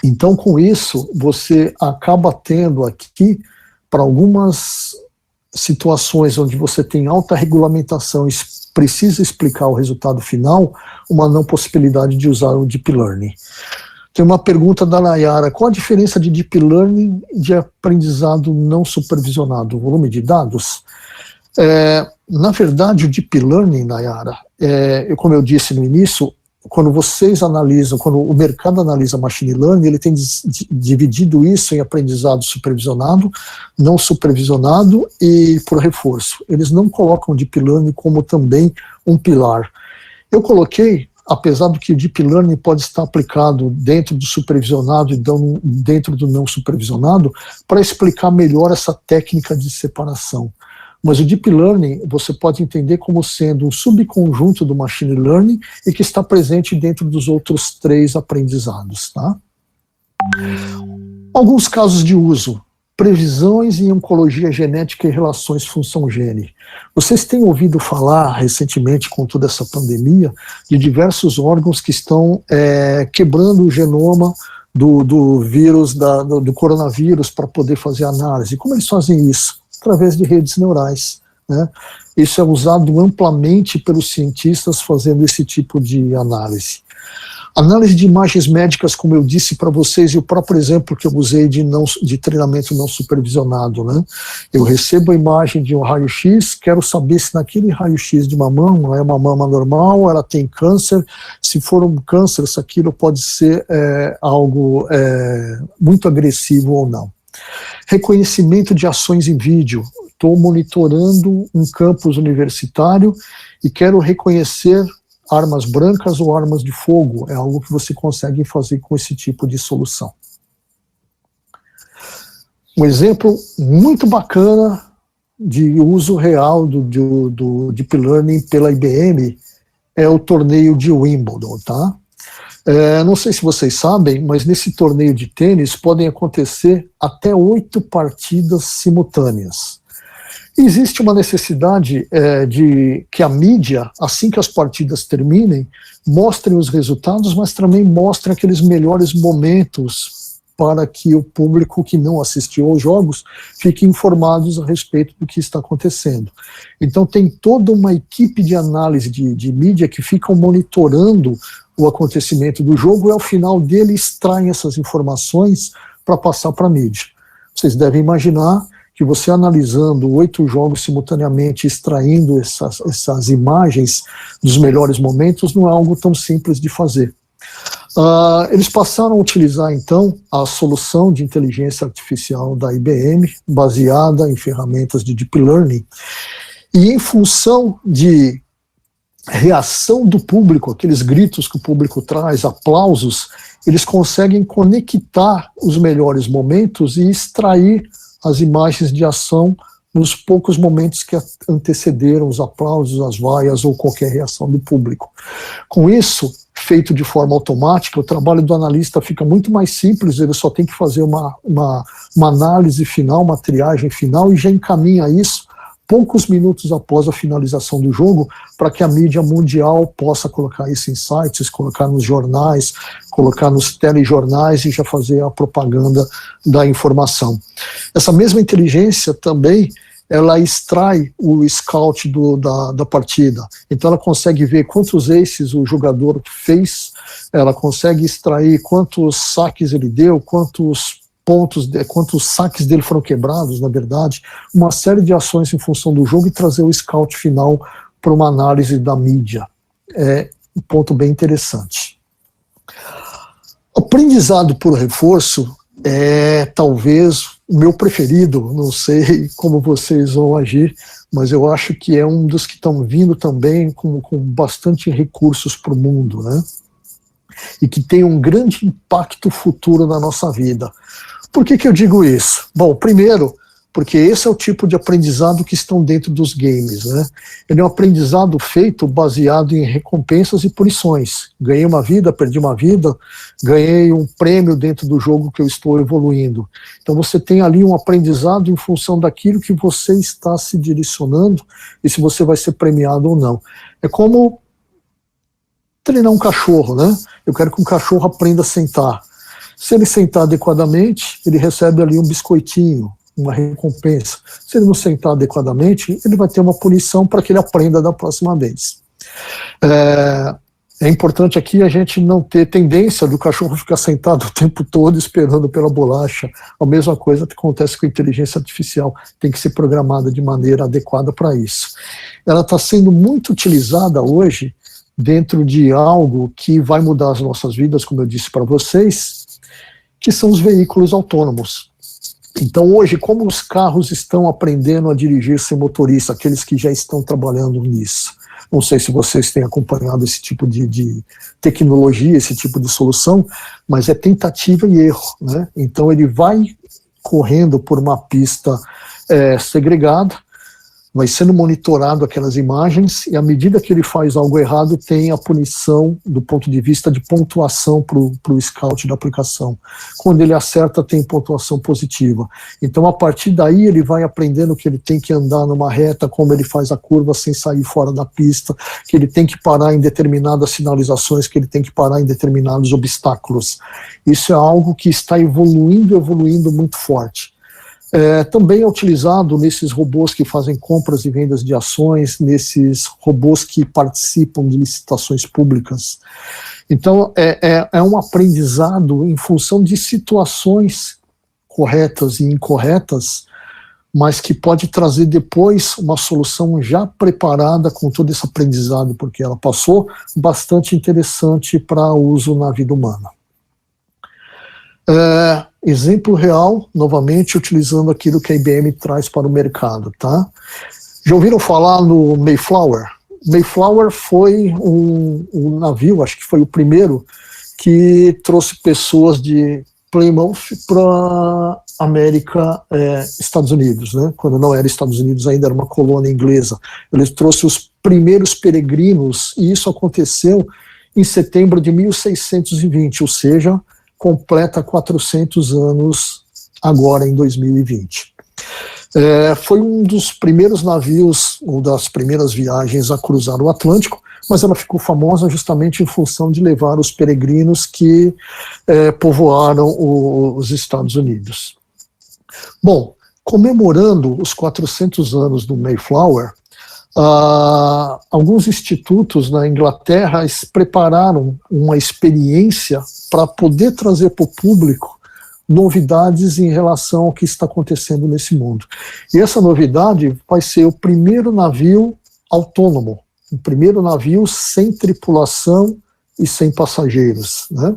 Então, com isso, você acaba tendo aqui, para algumas situações onde você tem alta regulamentação e precisa explicar o resultado final, uma não possibilidade de usar o Deep Learning. Tem uma pergunta da Nayara: qual a diferença de Deep Learning e de aprendizado não supervisionado? O volume de dados? Na verdade, o Deep Learning, Nayara, como eu disse no início, quando vocês analisam, quando o mercado analisa machine learning, ele tem dividido isso em aprendizado supervisionado, não supervisionado e por reforço. Eles não colocam o Deep Learning como também um pilar. Eu coloquei, apesar do que o Deep Learning pode estar aplicado dentro do supervisionado e dentro do não supervisionado, para explicar melhor essa técnica de separação. Mas o Deep Learning você pode entender como sendo um subconjunto do Machine Learning e que está presente dentro dos outros 3 aprendizados. Tá? Alguns casos de uso: previsões em oncologia genética e relações função-gene. Vocês têm ouvido falar recentemente, com toda essa pandemia, de diversos órgãos que estão quebrando o genoma do vírus, do coronavírus, para poder fazer análise. Como eles fazem isso? Através de redes neurais, né? Isso é usado amplamente pelos cientistas fazendo esse tipo de análise. Análise de imagens médicas, como eu disse para vocês, e o próprio exemplo que eu usei de treinamento não supervisionado, né? Eu recebo a imagem de um raio-x, quero saber se naquele raio-x de uma mama é uma mama normal, ela tem câncer, se for um câncer, se aquilo pode ser algo muito agressivo ou não. Reconhecimento de ações em vídeo. Estou monitorando um campus universitário e quero reconhecer armas brancas ou armas de fogo. É algo que você consegue fazer com esse tipo de solução. Um exemplo muito bacana de uso real do Deep Learning pela IBM é o torneio de Wimbledon, tá? Não sei se vocês sabem, mas nesse torneio de tênis podem acontecer até 8 partidas simultâneas. Existe uma necessidade de que a mídia, assim que as partidas terminem, mostrem os resultados, mas também mostrem aqueles melhores momentos para que o público que não assistiu aos jogos fique informados a respeito do que está acontecendo. Então tem toda uma equipe de análise de mídia que ficam monitorando o acontecimento do jogo e ao final dele extraem essas informações para passar para a mídia. Vocês devem imaginar que você analisando 8 jogos simultaneamente, extraindo essas imagens dos melhores momentos, não é algo tão simples de fazer. Eles passaram a utilizar, então, a solução de inteligência artificial da IBM, baseada em ferramentas de Deep Learning, e em função de reação do público, aqueles gritos que o público traz, aplausos, eles conseguem conectar os melhores momentos e extrair as imagens de ação nos poucos momentos que antecederam os aplausos, as vaias ou qualquer reação do público. Com isso, feito de forma automática, o trabalho do analista fica muito mais simples, ele só tem que fazer uma análise final, uma triagem final, e já encaminha isso poucos minutos após a finalização do jogo, para que a mídia mundial possa colocar isso em sites, colocar nos jornais, colocar nos telejornais e já fazer a propaganda da informação. Essa mesma inteligência também, ela extrai o scout da partida. Então ela consegue ver quantos aces o jogador fez, ela consegue extrair quantos saques ele deu, quantos saques dele foram quebrados, na verdade, uma série de ações em função do jogo e trazer o scout final para uma análise da mídia. É um ponto bem interessante. Aprendizado por reforço é talvez o meu preferido, não sei como vocês vão agir, mas eu acho que é um dos que estão vindo também com bastante recursos para o mundo, né? E que tem um grande impacto futuro na nossa vida. Por que eu digo isso? Bom, primeiro, porque esse é o tipo de aprendizado que estão dentro dos games, né? Ele é um aprendizado feito baseado em recompensas e punições. Ganhei uma vida, perdi uma vida, ganhei um prêmio dentro do jogo que eu estou evoluindo. Então você tem ali um aprendizado em função daquilo que você está se direcionando e se você vai ser premiado ou não. É como treinar um cachorro, né? Eu quero que um cachorro aprenda a sentar. Se ele sentar adequadamente, ele recebe ali um biscoitinho, uma recompensa. Se ele não sentar adequadamente, ele vai ter uma punição para que ele aprenda da próxima vez. É importante aqui a gente não ter tendência do cachorro ficar sentado o tempo todo esperando pela bolacha. A mesma coisa que acontece com a inteligência artificial, tem que ser programada de maneira adequada para isso. Ela está sendo muito utilizada hoje dentro de algo que vai mudar as nossas vidas, como eu disse para vocês, que são os veículos autônomos. Então hoje, como os carros estão aprendendo a dirigir sem motorista, aqueles que já estão trabalhando nisso, não sei se vocês têm acompanhado esse tipo de tecnologia, esse tipo de solução, mas é tentativa e erro, né? Então ele vai correndo por uma pista segregada, vai sendo monitorado aquelas imagens, e à medida que ele faz algo errado, tem a punição do ponto de vista de pontuação para o scout da aplicação. Quando ele acerta, tem pontuação positiva. Então, a partir daí, ele vai aprendendo que ele tem que andar numa reta, como ele faz a curva sem sair fora da pista, que ele tem que parar em determinadas sinalizações, que ele tem que parar em determinados obstáculos. Isso é algo que está evoluindo muito forte. Também é utilizado nesses robôs que fazem compras e vendas de ações, nesses robôs que participam de licitações públicas. Então, é um aprendizado em função de situações corretas e incorretas, mas que pode trazer depois uma solução já preparada com todo esse aprendizado, porque ela passou, bastante interessante para uso na vida humana. Exemplo real, novamente, utilizando aquilo que a IBM traz para o mercado, tá? Já ouviram falar no Mayflower? Mayflower foi um navio, acho que foi o primeiro, que trouxe pessoas de Plymouth para América, Estados Unidos, né? Quando não era Estados Unidos, ainda era uma colônia inglesa. Ele trouxe os primeiros peregrinos, e isso aconteceu em setembro de 1620, ou seja, completa 400 anos agora em 2020. Foi um dos primeiros navios, ou das primeiras viagens a cruzar o Atlântico, mas ela ficou famosa justamente em função de levar os peregrinos que povoaram os Estados Unidos. Bom, comemorando os 400 anos do Mayflower, alguns institutos na Inglaterra prepararam uma experiência para poder trazer para o público novidades em relação ao que está acontecendo nesse mundo. E essa novidade vai ser o primeiro navio autônomo, o primeiro navio sem tripulação e sem passageiros, né?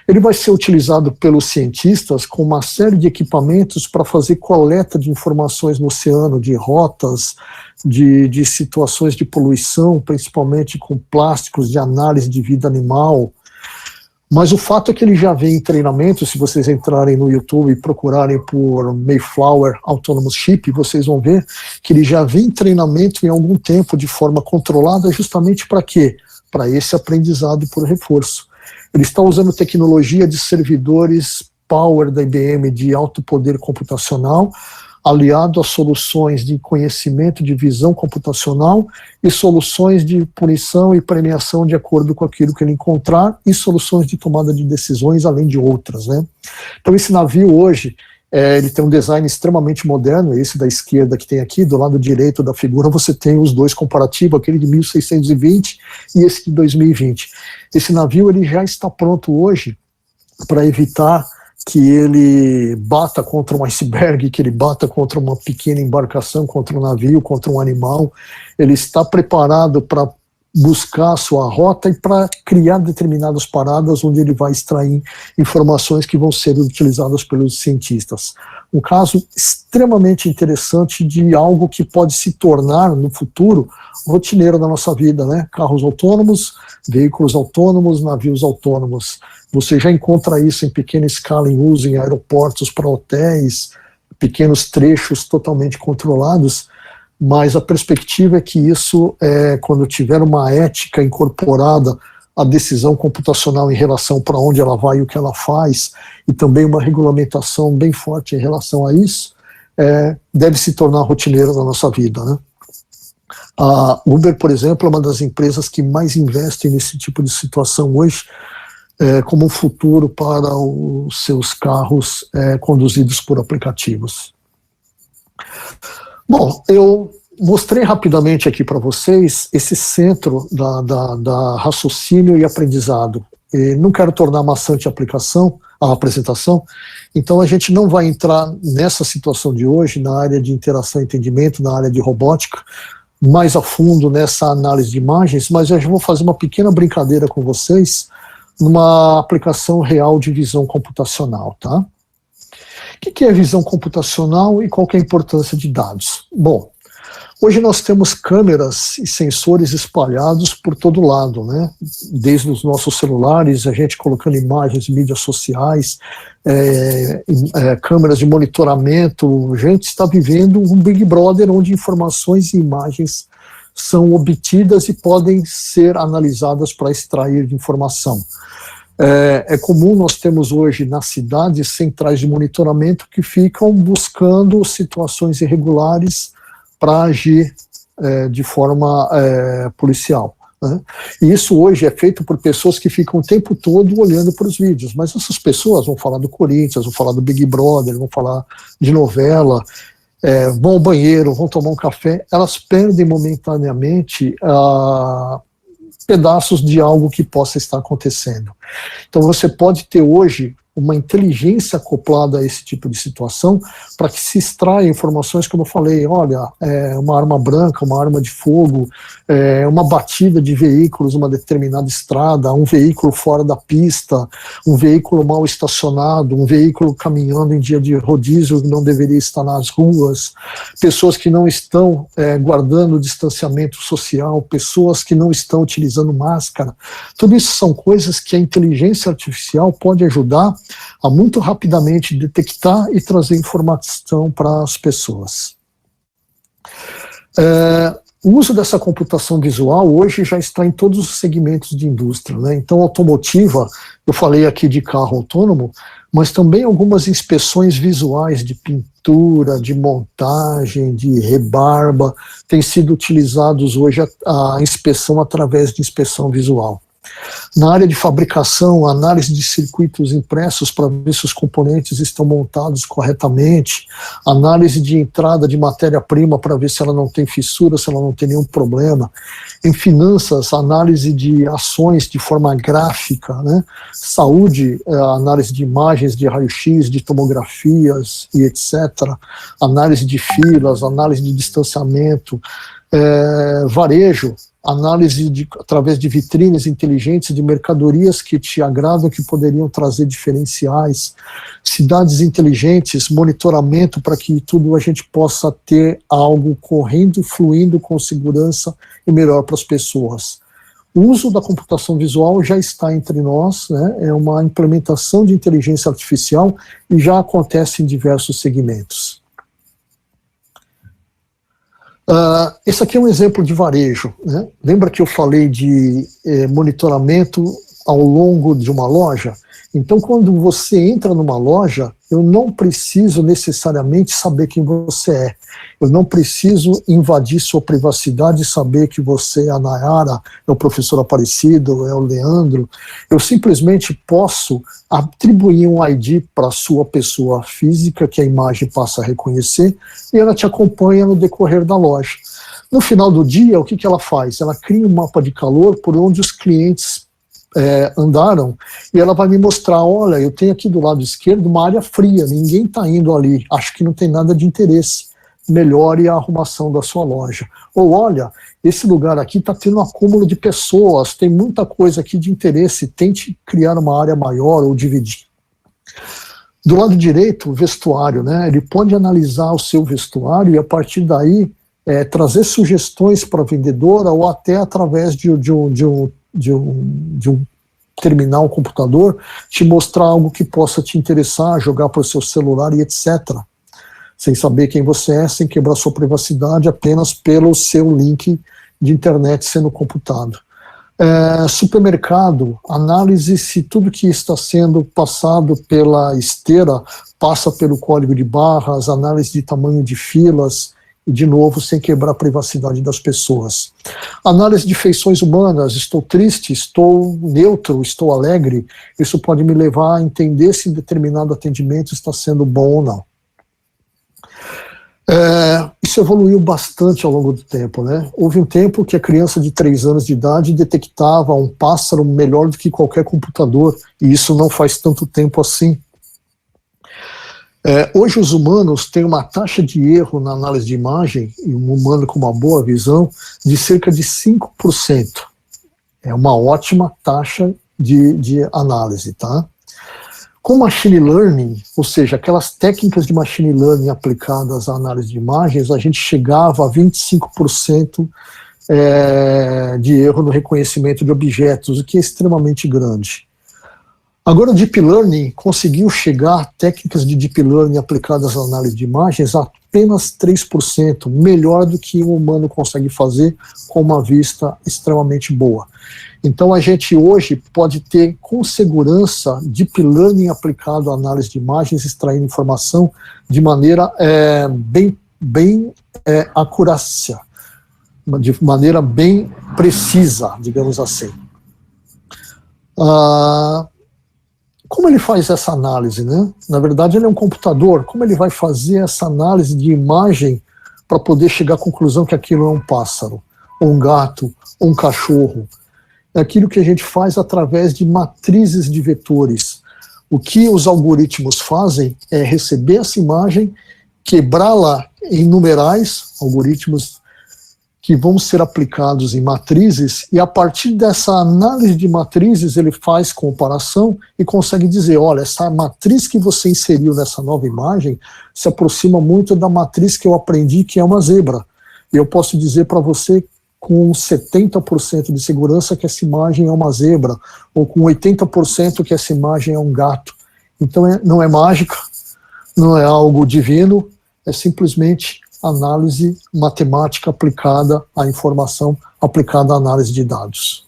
Ele vai ser utilizado pelos cientistas com uma série de equipamentos para fazer coleta de informações no oceano, de rotas, de situações de poluição, principalmente com plásticos, de análise de vida animal. Mas o fato é que ele já vem em treinamento. Se vocês entrarem no YouTube e procurarem por Mayflower Autonomous Ship, vocês vão ver que ele já vem em treinamento em algum tempo de forma controlada, justamente para quê? Para esse aprendizado por reforço. Ele está usando tecnologia de servidores Power da IBM de alto poder computacional, aliado a soluções de conhecimento de visão computacional e soluções de punição e premiação de acordo com aquilo que ele encontrar e soluções de tomada de decisões, além de outras, né? Então esse navio hoje, ele tem um design extremamente moderno. Esse da esquerda que tem aqui, do lado direito da figura, você tem os dois comparativos, aquele de 1620 e esse de 2020. Esse navio ele já está pronto hoje para evitar que ele bata contra um iceberg, que ele bata contra uma pequena embarcação, contra um navio, contra um animal. Ele está preparado para buscar a sua rota e para criar determinadas paradas onde ele vai extrair informações que vão ser utilizadas pelos cientistas. Um caso extremamente interessante de algo que pode se tornar, no futuro, rotineiro da nossa vida, né? Carros autônomos, veículos autônomos, navios autônomos. Você já encontra isso em pequena escala em uso em aeroportos para hotéis, pequenos trechos totalmente controlados, mas a perspectiva é que isso, quando tiver uma ética incorporada à decisão computacional em relação para onde ela vai e o que ela faz, e também uma regulamentação bem forte em relação a isso, deve se tornar rotineiro na nossa vida, né? A Uber, por exemplo, é uma das empresas que mais investem nesse tipo de situação hoje, como um futuro para os seus carros conduzidos por aplicativos. Bom, eu mostrei rapidamente aqui para vocês esse centro da raciocínio e aprendizado. E não quero tornar maçante a apresentação, então a gente não vai entrar nessa situação de hoje, na área de interação e entendimento, na área de robótica, mais a fundo nessa análise de imagens, mas eu já vou fazer uma pequena brincadeira com vocês, numa aplicação real de visão computacional, tá? O que é visão computacional e qual que é a importância de dados? Bom, hoje nós temos câmeras e sensores espalhados por todo lado, né? Desde os nossos celulares, a gente colocando imagens, mídias sociais, câmeras de monitoramento. A gente está vivendo um Big Brother onde informações e imagens são obtidas e podem ser analisadas para extrair de informação. É comum, nós temos hoje nas cidades centrais de monitoramento que ficam buscando situações irregulares para agir de forma policial, né? E isso hoje é feito por pessoas que ficam o tempo todo olhando para os vídeos, mas essas pessoas vão falar do Corinthians, vão falar do Big Brother, vão falar de novela, vão ao banheiro, vão tomar um café, elas perdem momentaneamente pedaços de algo que possa estar acontecendo. Então você pode ter hoje uma inteligência acoplada a esse tipo de situação para que se extraia informações, como eu falei, olha, uma arma branca, uma arma de fogo, uma batida de veículos numa determinada estrada, um veículo fora da pista, um veículo mal estacionado, um veículo caminhando em dia de rodízio que não deveria estar nas ruas, pessoas que não estão guardando o distanciamento social, pessoas que não estão utilizando máscara. Tudo isso são coisas que a inteligência artificial pode ajudar a muito rapidamente detectar e trazer informação para as pessoas. O uso dessa computação visual hoje já está em todos os segmentos de indústria, né? Então, automotiva, eu falei aqui de carro autônomo, mas também algumas inspeções visuais de pintura, de montagem, de rebarba, têm sido utilizados hoje a inspeção através de inspeção visual. Na área de fabricação, análise de circuitos impressos para ver se os componentes estão montados corretamente, análise de entrada de matéria-prima para ver se ela não tem fissura, se ela não tem nenhum problema. Em finanças, análise de ações de forma gráfica, né? Saúde, análise de imagens de raio-x, de tomografias e etc. Análise de filas, análise de distanciamento, varejo, análise através de vitrines inteligentes de mercadorias que te agradam, que poderiam trazer diferenciais, cidades inteligentes, monitoramento para que tudo a gente possa ter algo correndo, fluindo com segurança e melhor para as pessoas. O uso da computação visual já está entre nós, né? É uma implementação de inteligência artificial e já acontece em diversos segmentos. Esse aqui é um exemplo de varejo, né? Lembra que eu falei de monitoramento ao longo de uma loja? Então, quando você entra numa loja, eu não preciso necessariamente saber quem você é. Eu não preciso invadir sua privacidade e saber que você é a Nayara, é o professor Aparecido, é o Leandro. Eu simplesmente posso atribuir um ID para a sua pessoa física, que a imagem passa a reconhecer, e ela te acompanha no decorrer da loja. No final do dia, o que ela faz? Ela cria um mapa de calor por onde os clientes andaram, e ela vai me mostrar, olha, eu tenho aqui do lado esquerdo uma área fria, ninguém está indo ali, acho que não tem nada de interesse, melhore a arrumação da sua loja. Ou olha, esse lugar aqui está tendo um acúmulo de pessoas, tem muita coisa aqui de interesse, tente criar uma área maior ou dividir. Do lado direito, o vestuário, né? Ele pode analisar o seu vestuário e a partir daí trazer sugestões para a vendedora ou até através de um terminal, um computador, te mostrar algo que possa te interessar, jogar para o seu celular e etc. Sem saber quem você é, sem quebrar sua privacidade, apenas pelo seu link de internet sendo computado. Supermercado, análise se tudo que está sendo passado pela esteira passa pelo código de barras, análise de tamanho de filas, e, de novo, sem quebrar a privacidade das pessoas. Análise de feições humanas, estou triste, estou neutro, estou alegre, isso pode me levar a entender se determinado atendimento está sendo bom ou não. Isso evoluiu bastante ao longo do tempo, né? Houve um tempo que a criança de 3 anos de idade detectava um pássaro melhor do que qualquer computador, e isso não faz tanto tempo assim. Hoje os humanos têm uma taxa de erro na análise de imagem, e um humano com uma boa visão, de cerca de 5%. É uma ótima taxa de análise, tá? Com machine learning, ou seja, aquelas técnicas de machine learning aplicadas à análise de imagens, a gente chegava a 25% de erro no reconhecimento de objetos, o que é extremamente grande. Agora o Deep Learning conseguiu chegar, técnicas de Deep Learning aplicadas à análise de imagens, a apenas 3%, melhor do que um humano consegue fazer com uma vista extremamente boa. Então a gente hoje pode ter com segurança Deep Learning aplicado à análise de imagens, extraindo informação de maneira bem acurácia, de maneira bem precisa, digamos assim. Como ele faz essa análise, né? Na verdade, ele é um computador. Como ele vai fazer essa análise de imagem para poder chegar à conclusão que aquilo é um pássaro, ou um gato, ou um cachorro? É aquilo que a gente faz através de matrizes de vetores. O que os algoritmos fazem é receber essa imagem, quebrá-la em numerais, algoritmos que vão ser aplicados em matrizes, e a partir dessa análise de matrizes ele faz comparação e consegue dizer, olha, essa matriz que você inseriu nessa nova imagem se aproxima muito da matriz que eu aprendi que é uma zebra. E eu posso dizer para você com 70% de segurança que essa imagem é uma zebra, ou com 80% que essa imagem é um gato. Então não é mágica, não é algo divino, é simplesmente análise matemática aplicada à informação, aplicada à análise de dados.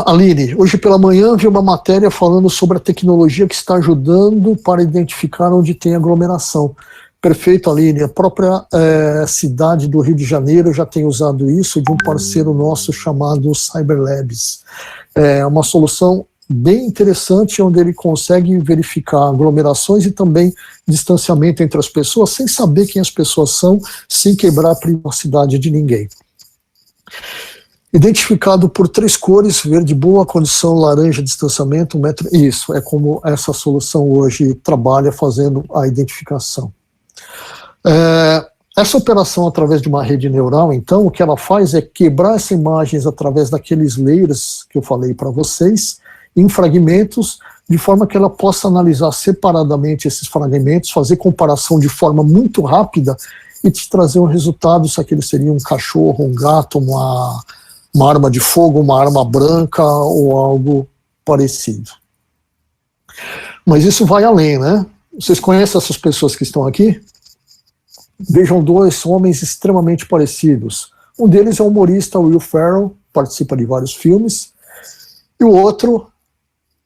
Aline, hoje pela manhã vi uma matéria falando sobre a tecnologia que está ajudando para identificar onde tem aglomeração. Perfeito, Aline. A própria cidade do Rio de Janeiro já tem usado isso de um parceiro nosso chamado Cyberlabs. É uma solução bem interessante, onde ele consegue verificar aglomerações e também distanciamento entre as pessoas, sem saber quem as pessoas são, sem quebrar a privacidade de ninguém. Identificado por 3 cores, verde boa condição, laranja distanciamento, 1 metro. Isso, é como essa solução hoje trabalha fazendo a identificação. Essa operação através de uma rede neural, então, o que ela faz é quebrar essas imagens através daqueles layers que eu falei para vocês, em fragmentos, de forma que ela possa analisar separadamente esses fragmentos, fazer comparação de forma muito rápida e te trazer um resultado, se aquele seria um cachorro, um gato, uma arma de fogo, uma arma branca ou algo parecido. Mas isso vai além, né? Vocês conhecem essas pessoas que estão aqui? Vejam dois homens extremamente parecidos. Um deles é o humorista Will Ferrell, participa de vários filmes, e o outro,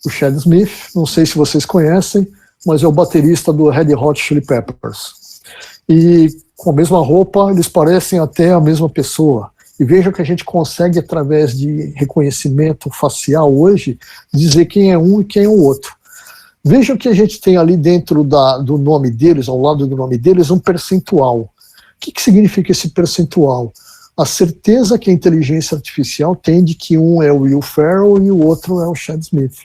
o Chad Smith, não sei se vocês conhecem, mas é o baterista do Red Hot Chili Peppers. E com a mesma roupa, eles parecem até a mesma pessoa. E vejam que a gente consegue, através de reconhecimento facial hoje, dizer quem é um e quem é o outro. Vejam que a gente tem ali dentro do nome deles, ao lado do nome deles, um percentual. O que significa esse percentual? A certeza que a inteligência artificial tem de que um é o Will Ferrell e o outro é o Chad Smith.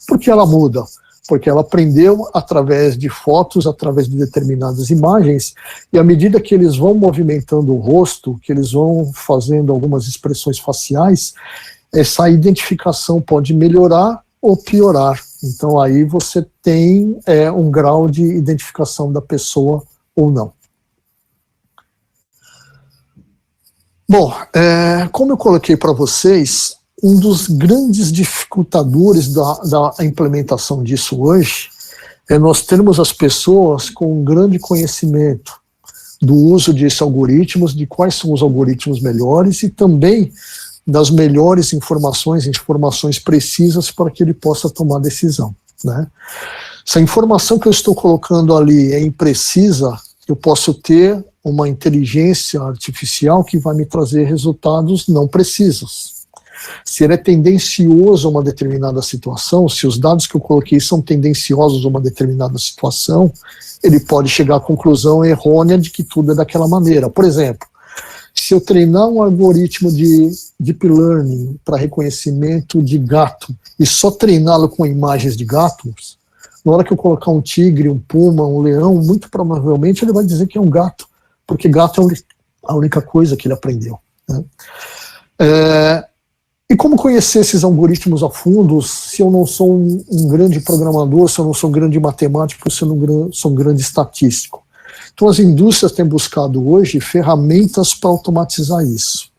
Por que ela muda? Porque ela aprendeu através de fotos, através de determinadas imagens, e à medida que eles vão movimentando o rosto, que eles vão fazendo algumas expressões faciais, essa identificação pode melhorar ou piorar. Então aí você tem um grau de identificação da pessoa ou não. Bom, como eu coloquei para vocês, um dos grandes dificultadores da implementação disso hoje é nós termos as pessoas com um grande conhecimento do uso desses algoritmos, de quais são os algoritmos melhores e também das melhores informações precisas para que ele possa tomar decisão, né? Se a informação que eu estou colocando ali é imprecisa, eu posso ter uma inteligência artificial que vai me trazer resultados não precisos. Se ele é tendencioso a uma determinada situação, se os dados que eu coloquei são tendenciosos a uma determinada situação, ele pode chegar à conclusão errônea de que tudo é daquela maneira. Por exemplo, se eu treinar um algoritmo de Deep Learning para reconhecimento de gato e só treiná-lo com imagens de gatos, na hora que eu colocar um tigre, um puma, um leão, muito provavelmente ele vai dizer que é um gato, porque gato é a única coisa que ele aprendeu, né? E como conhecer esses algoritmos a fundo se eu não sou um grande programador, se eu não sou um grande matemático, se eu não sou um grande estatístico? Então as indústrias têm buscado hoje ferramentas para automatizar isso.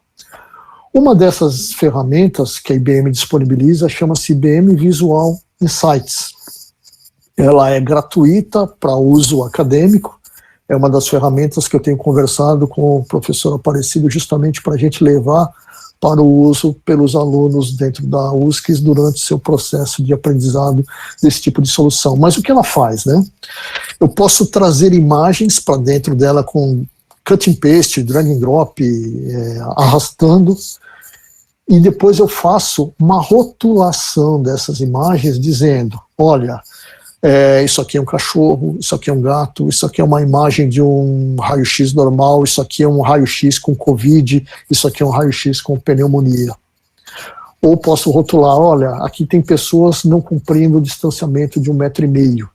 Uma dessas ferramentas que a IBM disponibiliza chama-se IBM Visual Insights. Ela é gratuita para uso acadêmico, é uma das ferramentas que eu tenho conversado com o professor Aparecido justamente para a gente levar para o uso pelos alunos dentro da USCS durante seu processo de aprendizado desse tipo de solução. Mas o que ela faz, né? Eu posso trazer imagens para dentro dela com cut and paste, drag and drop, arrastando, e depois eu faço uma rotulação dessas imagens dizendo, olha, isso aqui é um cachorro, isso aqui é um gato, isso aqui é uma imagem de um raio-x normal, isso aqui é um raio-x com Covid, isso aqui é um raio-x com pneumonia. Ou posso rotular, olha, aqui tem pessoas não cumprindo o distanciamento de 1,5 metro.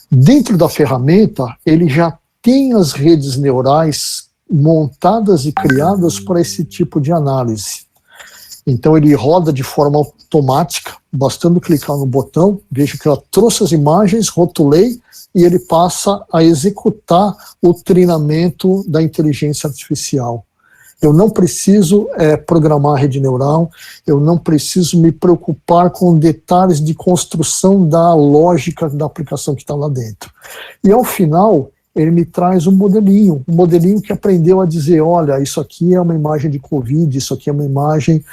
Dentro da ferramenta, ele já tem as redes neurais montadas e criadas para esse tipo de análise. Então ele roda de forma automática, bastando clicar no botão, vejo que ela trouxe as imagens, rotulei, e ele passa a executar o treinamento da inteligência artificial. Eu não preciso programar a rede neural, eu não preciso me preocupar com detalhes de construção da lógica da aplicação que está lá dentro. E ao final, ele me traz um modelinho que aprendeu a dizer, olha, isso aqui é uma imagem de Covid, isso aqui é uma imagem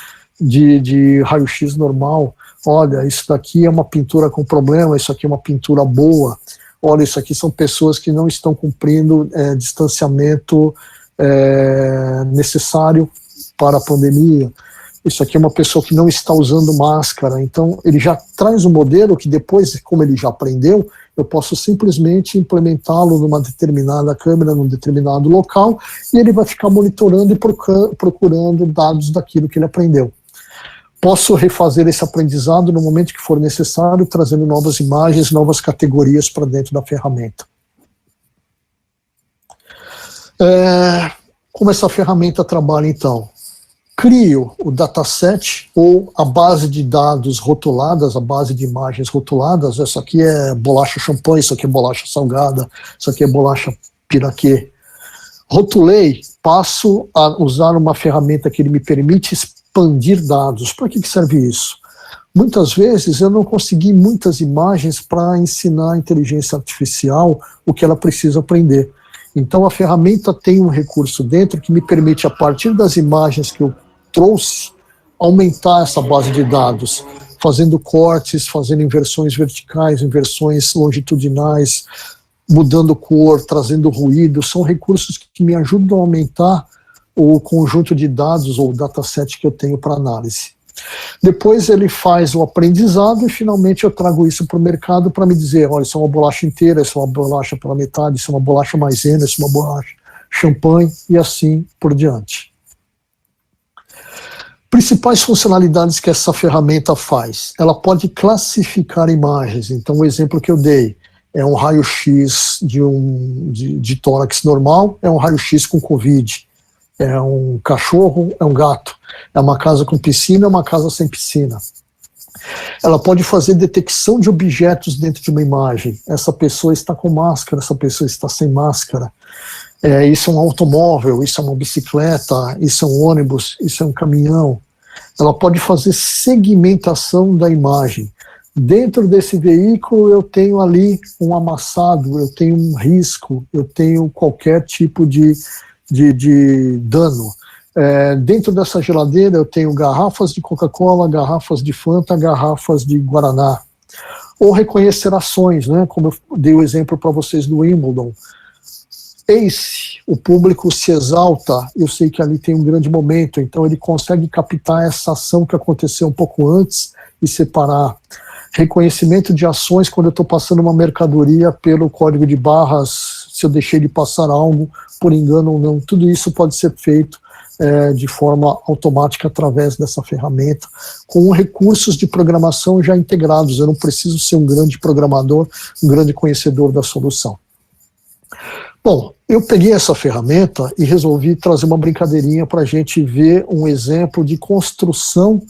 de raio-x normal, olha, isso daqui é uma pintura com problema, isso aqui é uma pintura boa, olha, isso aqui são pessoas que não estão cumprindo distanciamento necessário para a pandemia, isso aqui é uma pessoa que não está usando máscara. Então ele já traz um modelo que depois, como ele já aprendeu, eu posso simplesmente implementá-lo numa determinada câmera, num determinado local, e ele vai ficar monitorando e procurando dados daquilo que ele aprendeu. Posso refazer esse aprendizado no momento que for necessário, trazendo novas imagens, novas categorias para dentro da ferramenta. Como essa ferramenta trabalha, então? Crio o dataset ou a base de dados rotuladas, a base de imagens rotuladas. Essa aqui é bolacha champanhe, isso aqui é bolacha salgada, isso aqui é bolacha piraquê. Rotulei, passo a usar uma ferramenta que ele me permite expandir dados. Para que serve isso? Muitas vezes eu não consegui muitas imagens para ensinar a inteligência artificial o que ela precisa aprender. Então a ferramenta tem um recurso dentro que me permite, a partir das imagens que eu trouxe, aumentar essa base de dados, fazendo cortes, fazendo inversões verticais, inversões longitudinais, mudando cor, trazendo ruído. São recursos que me ajudam a aumentar o conjunto de dados ou dataset que eu tenho para análise. Depois ele faz o aprendizado e finalmente eu trago isso para o mercado para me dizer, olha, isso é uma bolacha inteira, isso é uma bolacha pela metade, isso é uma bolacha maisena, isso é uma bolacha champanhe e assim por diante. Principais funcionalidades que essa ferramenta faz. Ela pode classificar imagens. Então o exemplo que eu dei é um raio-x de tórax normal, é um raio-x com Covid. É um cachorro, é um gato. É uma casa com piscina, é uma casa sem piscina. Ela pode fazer detecção de objetos dentro de uma imagem. Essa pessoa está com máscara, essa pessoa está sem máscara. Isso é um automóvel, isso é uma bicicleta, isso é um ônibus, isso é um caminhão. Ela pode fazer segmentação da imagem. Dentro desse veículo eu tenho ali um amassado, eu tenho um risco, eu tenho qualquer tipo de dano. Dentro dessa geladeira eu tenho garrafas de Coca-Cola, garrafas de Fanta, garrafas de Guaraná. Ou reconhecer ações, né, como eu dei o exemplo para vocês do Wimbledon. O público se exalta, eu sei que ali tem um grande momento, então ele consegue captar essa ação que aconteceu um pouco antes e separar. Reconhecimento de ações quando eu estou passando uma mercadoria pelo código de barras, se eu deixei de passar algo por engano ou não, tudo isso pode ser feito de forma automática através dessa ferramenta, com recursos de programação já integrados. Eu não preciso ser um grande programador, um grande conhecedor da solução. Bom, eu peguei essa ferramenta e resolvi trazer uma brincadeirinha para a gente ver um exemplo de construção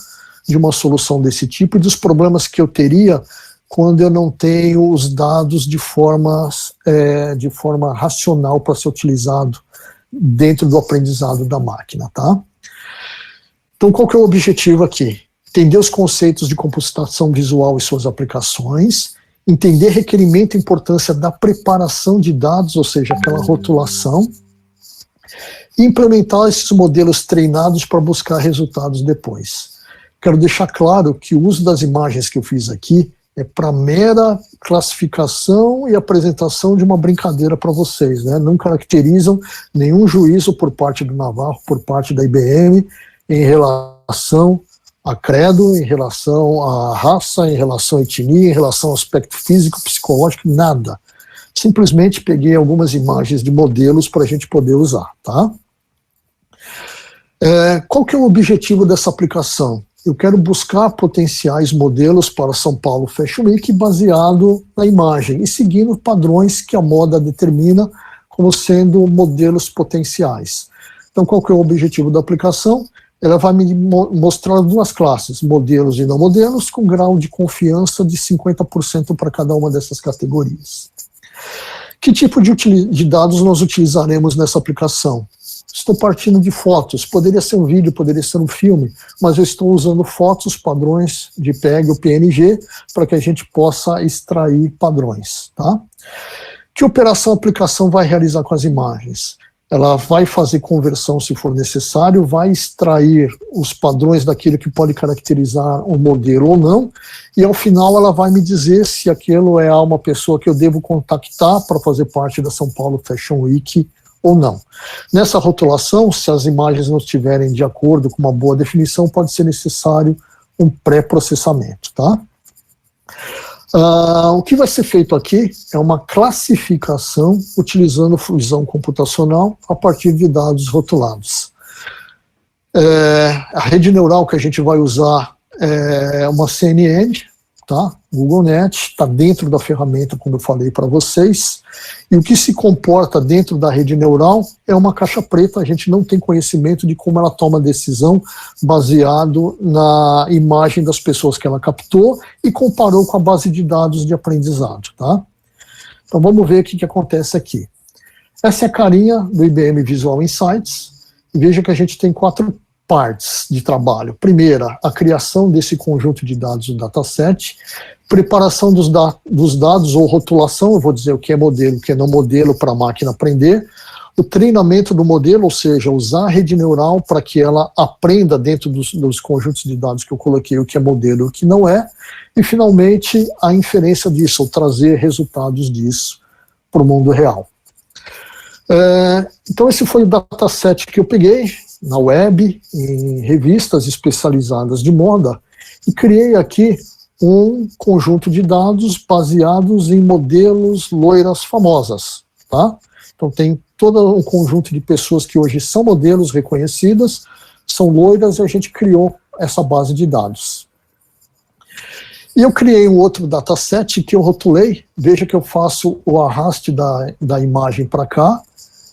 de uma solução desse tipo e dos problemas que eu teria quando eu não tenho os dados de forma racional para ser utilizado dentro do aprendizado da máquina, tá? Então, qual que é o objetivo aqui? Entender os conceitos de computação visual e suas aplicações, entender requerimento e importância da preparação de dados, ou seja, aquela rotulação, e implementar esses modelos treinados para buscar resultados depois. Quero deixar claro que o uso das imagens que eu fiz aqui é para mera classificação e apresentação de uma brincadeira para vocês, né? Não caracterizam nenhum juízo por parte do Navarro, por parte da IBM, em relação a credo, em relação à raça, em relação à etnia, em relação ao aspecto físico, psicológico, nada. Simplesmente peguei algumas imagens de modelos para a gente poder usar, tá? Qual que é o objetivo dessa aplicação? Eu quero buscar potenciais modelos para São Paulo Fashion Week baseado na imagem e seguindo padrões que a moda determina como sendo modelos potenciais. Então, qual que é o objetivo da aplicação? Ela vai me mostrar duas classes, modelos e não modelos, com grau de confiança de 50% para cada uma dessas categorias. Que tipo de dados nós utilizaremos nessa aplicação? Estou partindo de fotos, poderia ser um vídeo, poderia ser um filme, mas eu estou usando fotos, padrões de PEG ou PNG, para que a gente possa extrair padrões, tá? Que operação a aplicação vai realizar com as imagens? Ela vai fazer conversão se for necessário, vai extrair os padrões daquilo que pode caracterizar um modelo ou não, e ao final ela vai me dizer se aquilo é uma pessoa que eu devo contactar para fazer parte da São Paulo Fashion Week ou não. Nessa rotulação, se as imagens não estiverem de acordo com uma boa definição, pode ser necessário um pré-processamento, tá? O que vai ser feito aqui é uma classificação utilizando fusão computacional a partir de dados rotulados. A rede neural que a gente vai usar é uma CNN, tá? GoogleNet está dentro da ferramenta, como eu falei para vocês, e o que se comporta dentro da rede neural é uma caixa preta. A gente não tem conhecimento de como ela toma decisão baseado na imagem das pessoas que ela captou e comparou com a base de dados de aprendizado, tá? Então vamos ver o que acontece aqui. Essa é a carinha do IBM Visual Insights, e veja que a gente tem 4 partes de trabalho. Primeira, a criação desse conjunto de dados do dataset, preparação dos dados ou rotulação, eu vou dizer o que é modelo, o que é não modelo para a máquina aprender, o treinamento do modelo, ou seja, usar a rede neural para que ela aprenda dentro dos conjuntos de dados que eu coloquei o que é modelo e o que não é, e finalmente a inferência disso, ou trazer resultados disso para o mundo real. Então esse foi o dataset que eu peguei na web, em revistas especializadas de moda, e criei aqui um conjunto de dados baseados em modelos loiras famosas, tá? Então tem todo um conjunto de pessoas que hoje são modelos reconhecidas, são loiras, e a gente criou essa base de dados. E eu criei um outro dataset que eu rotulei. Veja que eu faço o arraste da imagem para cá,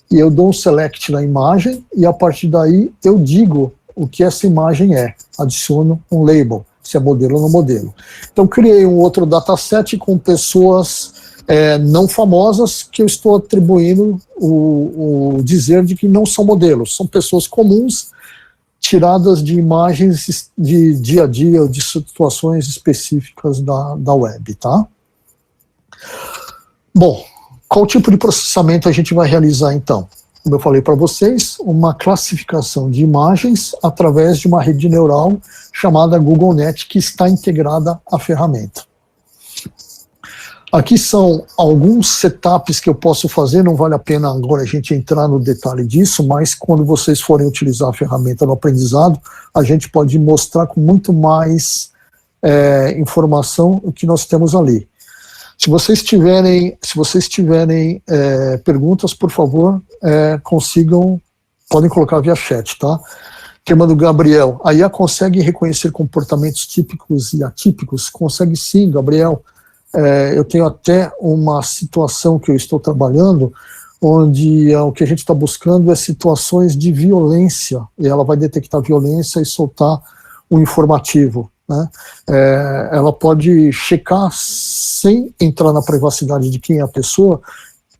e eu dou um select na imagem, e a partir daí eu digo o que essa imagem é, adiciono um label, se é modelo ou não modelo. Então criei um outro dataset com pessoas não famosas, que eu estou atribuindo o dizer de que não são modelos, são pessoas comuns, tiradas de imagens de dia a dia, de situações específicas da web, tá? Bom, qual tipo de processamento a gente vai realizar então? Como eu falei para vocês, uma classificação de imagens através de uma rede neural chamada GoogleNet, que está integrada à ferramenta. Aqui são alguns setups que eu posso fazer, não vale a pena agora a gente entrar no detalhe disso, mas quando vocês forem utilizar a ferramenta no aprendizado, a gente pode mostrar com muito mais informação o que nós temos ali. Se vocês tiverem perguntas, por favor, podem colocar via chat, tá? Tema do Gabriel. A IA consegue reconhecer comportamentos típicos e atípicos? Consegue sim, Gabriel. Eu tenho até uma situação que eu estou trabalhando, onde o que a gente está buscando é situações de violência, e ela vai detectar violência e soltar um informativo, né? Ela pode checar, sem entrar na privacidade de quem é a pessoa,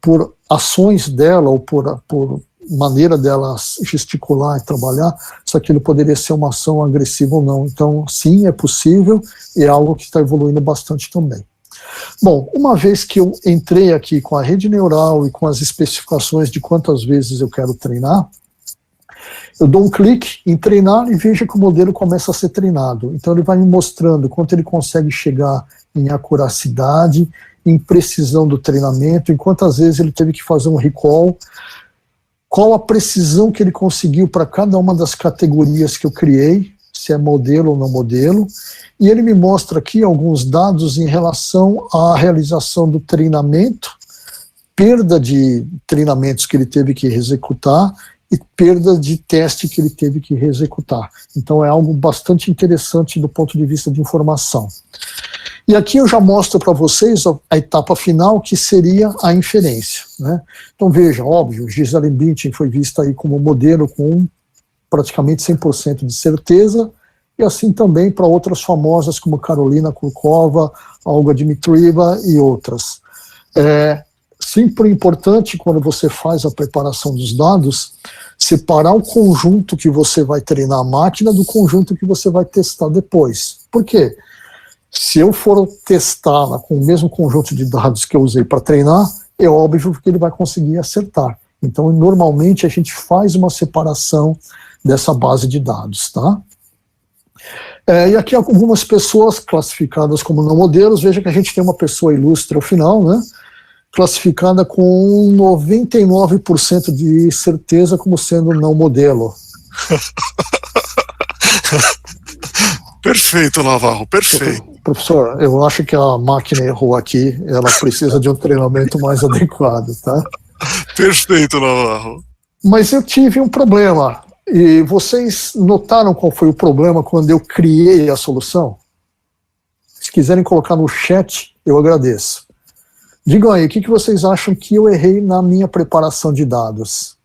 por ações dela ou por maneira dela gesticular e trabalhar, se aquilo poderia ser uma ação agressiva ou não. Então, sim, é possível, e é algo que está evoluindo bastante também. Bom, uma vez que eu entrei aqui com a rede neural e com as especificações de quantas vezes eu quero treinar, eu dou um clique em treinar e veja que o modelo começa a ser treinado. Então ele vai me mostrando quanto ele consegue chegar em acuracidade, em precisão do treinamento, em quantas vezes ele teve que fazer um recall, qual a precisão que ele conseguiu para cada uma das categorias que eu criei, se é modelo ou não modelo, e ele me mostra aqui alguns dados em relação à realização do treinamento, perda de treinamentos que ele teve que executar e perda de teste que ele teve que reexecutar. Então é algo bastante interessante do ponto de vista de informação. E aqui eu já mostro para vocês a etapa final, que seria a inferência, né? Então veja, óbvio, Gisele Bündchen foi vista aí como modelo com praticamente 100% de certeza, e assim também para outras famosas como Carolina Kurkova, Olga Dmitrieva e outras. Sempre importante, quando você faz a preparação dos dados, separar o conjunto que você vai treinar a máquina do conjunto que você vai testar depois. Por quê? Se eu for testá-la com o mesmo conjunto de dados que eu usei para treinar, é óbvio que ele vai conseguir acertar. Então, normalmente, a gente faz uma separação dessa base de dados, tá? E aqui algumas pessoas classificadas como não modelos. Veja que a gente tem uma pessoa ilustre ao final, né? Classificada com 99% de certeza como sendo não modelo. Perfeito, Navarro, perfeito. Professor, eu acho que a máquina errou aqui, ela precisa de um treinamento mais adequado, tá? Perfeito, Navarro. Mas eu tive um problema, e vocês notaram qual foi o problema quando eu criei a solução? Se quiserem colocar no chat, eu agradeço. Digam aí, o que vocês acham que eu errei na minha preparação de dados?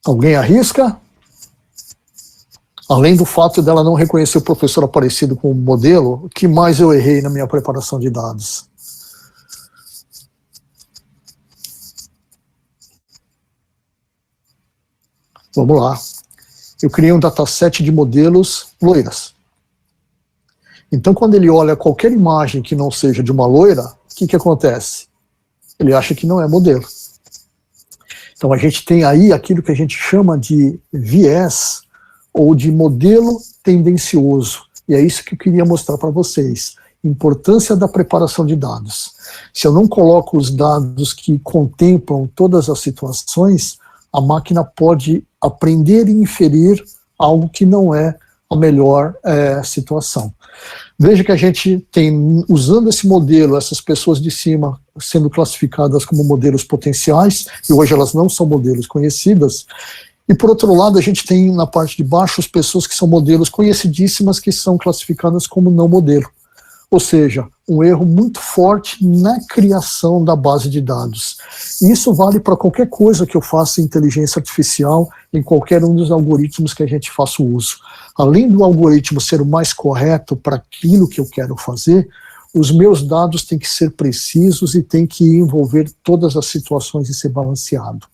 Alguém arrisca? Além do fato dela não reconhecer o professor Aparecido como modelo, o que mais eu errei na minha preparação de dados? Vamos lá. Eu criei um dataset de modelos loiras. Então, quando ele olha qualquer imagem que não seja de uma loira, o que acontece? Ele acha que não é modelo. Então, a gente tem aí aquilo que a gente chama de viés, ou de modelo tendencioso. E é isso que eu queria mostrar para vocês. Importância da preparação de dados. Se eu não coloco os dados que contemplam todas as situações, a máquina pode aprender e inferir algo que não é a melhor situação. Veja que a gente tem, usando esse modelo, essas pessoas de cima sendo classificadas como modelos potenciais, e hoje elas não são modelos conhecidas, e por outro lado a gente tem na parte de baixo as pessoas que são modelos conhecidíssimas que são classificadas como não modelo. Ou seja, um erro muito forte na criação da base de dados. E isso vale para qualquer coisa que eu faça em inteligência artificial, em qualquer um dos algoritmos que a gente faça uso. Além do algoritmo ser o mais correto para aquilo que eu quero fazer, os meus dados têm que ser precisos e têm que envolver todas as situações e ser balanceado.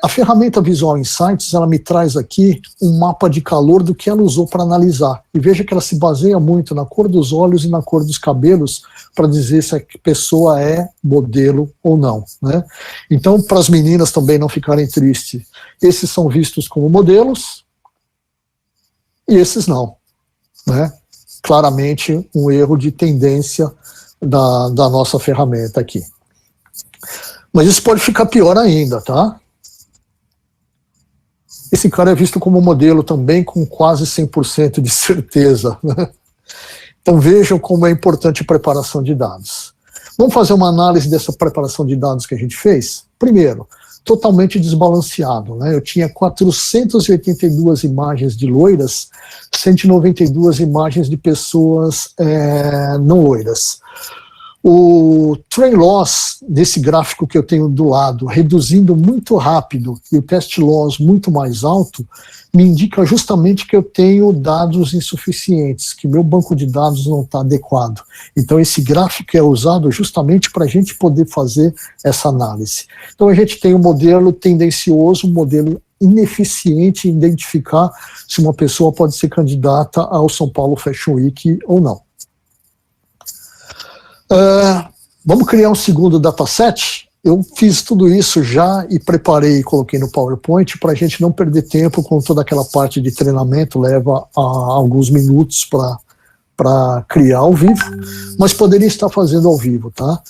A ferramenta Visual Insights, ela me traz aqui um mapa de calor do que ela usou para analisar. E veja que ela se baseia muito na cor dos olhos e na cor dos cabelos para dizer se a pessoa é modelo ou não, né? Então, para as meninas também não ficarem tristes, esses são vistos como modelos e esses não, né? Claramente um erro de tendência da nossa ferramenta aqui. Mas isso pode ficar pior ainda, tá? Esse cara é visto como modelo também com quase 100% de certeza, né? Então vejam como é importante a preparação de dados. Vamos fazer uma análise dessa preparação de dados que a gente fez? Primeiro, totalmente desbalanceado, né? Eu tinha 482 imagens de loiras, 192 imagens de pessoas não loiras. O train loss, desse gráfico que eu tenho do lado, reduzindo muito rápido, e o test loss muito mais alto, me indica justamente que eu tenho dados insuficientes, que meu banco de dados não está adequado. Então esse gráfico é usado justamente para a gente poder fazer essa análise. Então a gente tem um modelo tendencioso, um modelo ineficiente em identificar se uma pessoa pode ser candidata ao São Paulo Fashion Week ou não. Vamos criar um segundo dataset? Eu fiz tudo isso já e preparei e coloquei no PowerPoint para a gente não perder tempo com toda aquela parte de treinamento, leva alguns minutos para criar ao vivo, mas poderia estar fazendo ao vivo, tá?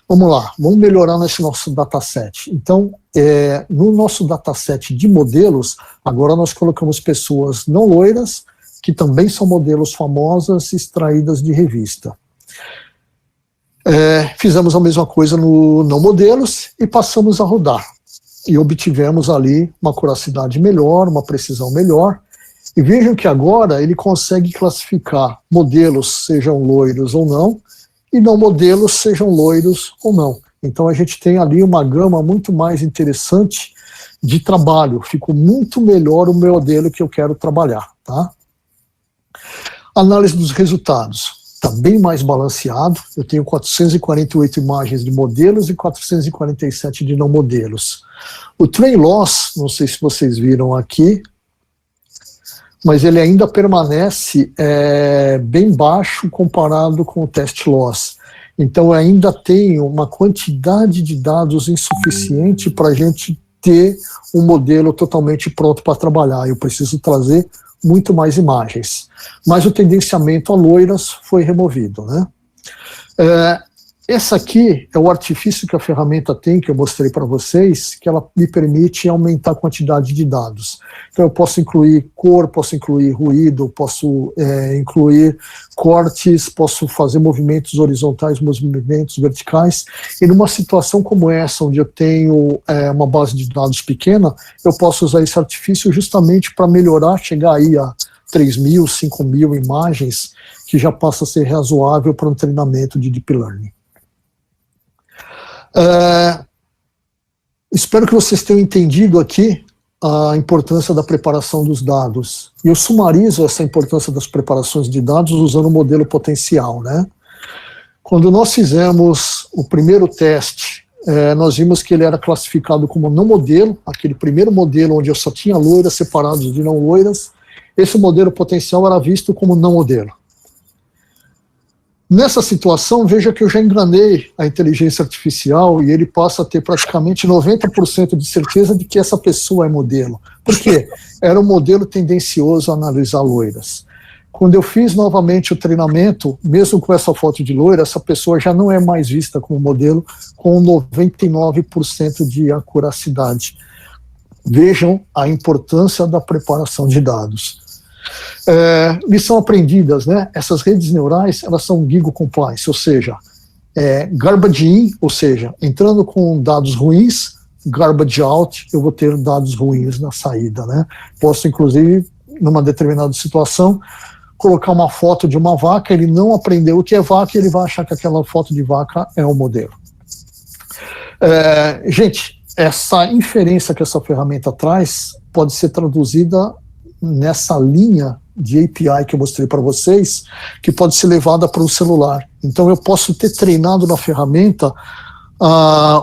Vamos lá, vamos melhorar nesse nosso dataset. Então, no nosso dataset de modelos, agora nós colocamos pessoas não loiras, que também são modelos famosas, extraídas de revista. Fizemos a mesma coisa no não modelos e passamos a rodar. E obtivemos ali uma curiosidade melhor, uma precisão melhor. E vejam que agora ele consegue classificar modelos, sejam loiros ou não, e não modelos, sejam loiros ou não. Então a gente tem ali uma gama muito mais interessante de trabalho. Ficou muito melhor o modelo que eu quero trabalhar, tá? Análise dos resultados. Está bem mais balanceado, eu tenho 448 imagens de modelos e 447 de não modelos. O train loss, não sei se vocês viram aqui, mas ele ainda permanece bem baixo comparado com o test loss. Então ainda tem uma quantidade de dados insuficiente para a gente ter um modelo totalmente pronto para trabalhar. Eu preciso trazer muito mais imagens. Mas o tendenciamento a loiras foi removido, né? Essa aqui é o artifício que a ferramenta tem, que eu mostrei para vocês, que ela me permite aumentar a quantidade de dados. Então eu posso incluir cor, posso incluir ruído, posso incluir cortes, posso fazer movimentos horizontais, movimentos verticais, e numa situação como essa, onde eu tenho uma base de dados pequena, eu posso usar esse artifício justamente para melhorar, chegar aí a 3.000, 5.000 imagens, que já passa a ser razoável para um treinamento de Deep Learning. Espero que vocês tenham entendido aqui a importância da preparação dos dados. E eu sumarizo essa importância das preparações de dados usando o modelo potencial, né? Quando nós fizemos o primeiro teste, nós vimos que ele era classificado como não modelo, aquele primeiro modelo onde eu só tinha loiras separadas de não loiras. Esse modelo potencial era visto como não modelo. Nessa situação, veja que eu já enganei a inteligência artificial e ele passa a ter praticamente 90% de certeza de que essa pessoa é modelo. Por quê? Era um modelo tendencioso a analisar loiras. Quando eu fiz novamente o treinamento, mesmo com essa foto de loira, essa pessoa já não é mais vista como modelo, com 99% de acuracidade. Vejam a importância da preparação de dados. Lição aprendidas, né? Essas redes neurais, elas são gigacompliance, ou seja, garbage in, ou seja, entrando com dados ruins, garbage out, eu vou ter dados ruins na saída, né? Posso, inclusive, numa determinada situação, colocar uma foto de uma vaca, ele não aprendeu o que é vaca, e ele vai achar que aquela foto de vaca é o modelo. Gente, essa inferência que essa ferramenta traz pode ser traduzida nessa linha de API que eu mostrei para vocês, que pode ser levada para o celular. Então eu posso ter treinado na ferramenta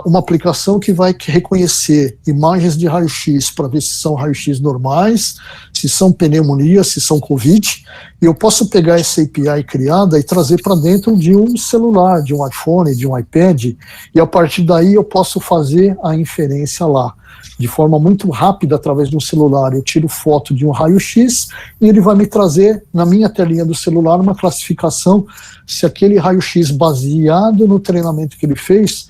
uma aplicação que vai reconhecer imagens de raio-x para ver se são raio-x normais, se são pneumonia, se são Covid, e eu posso pegar essa API criada e trazer para dentro de um celular, de um iPhone, de um iPad, e a partir daí eu posso fazer a inferência lá. De forma muito rápida, através de um celular, eu tiro foto de um raio-x e ele vai me trazer, na minha telinha do celular, uma classificação se aquele raio-x baseado no treinamento que ele fez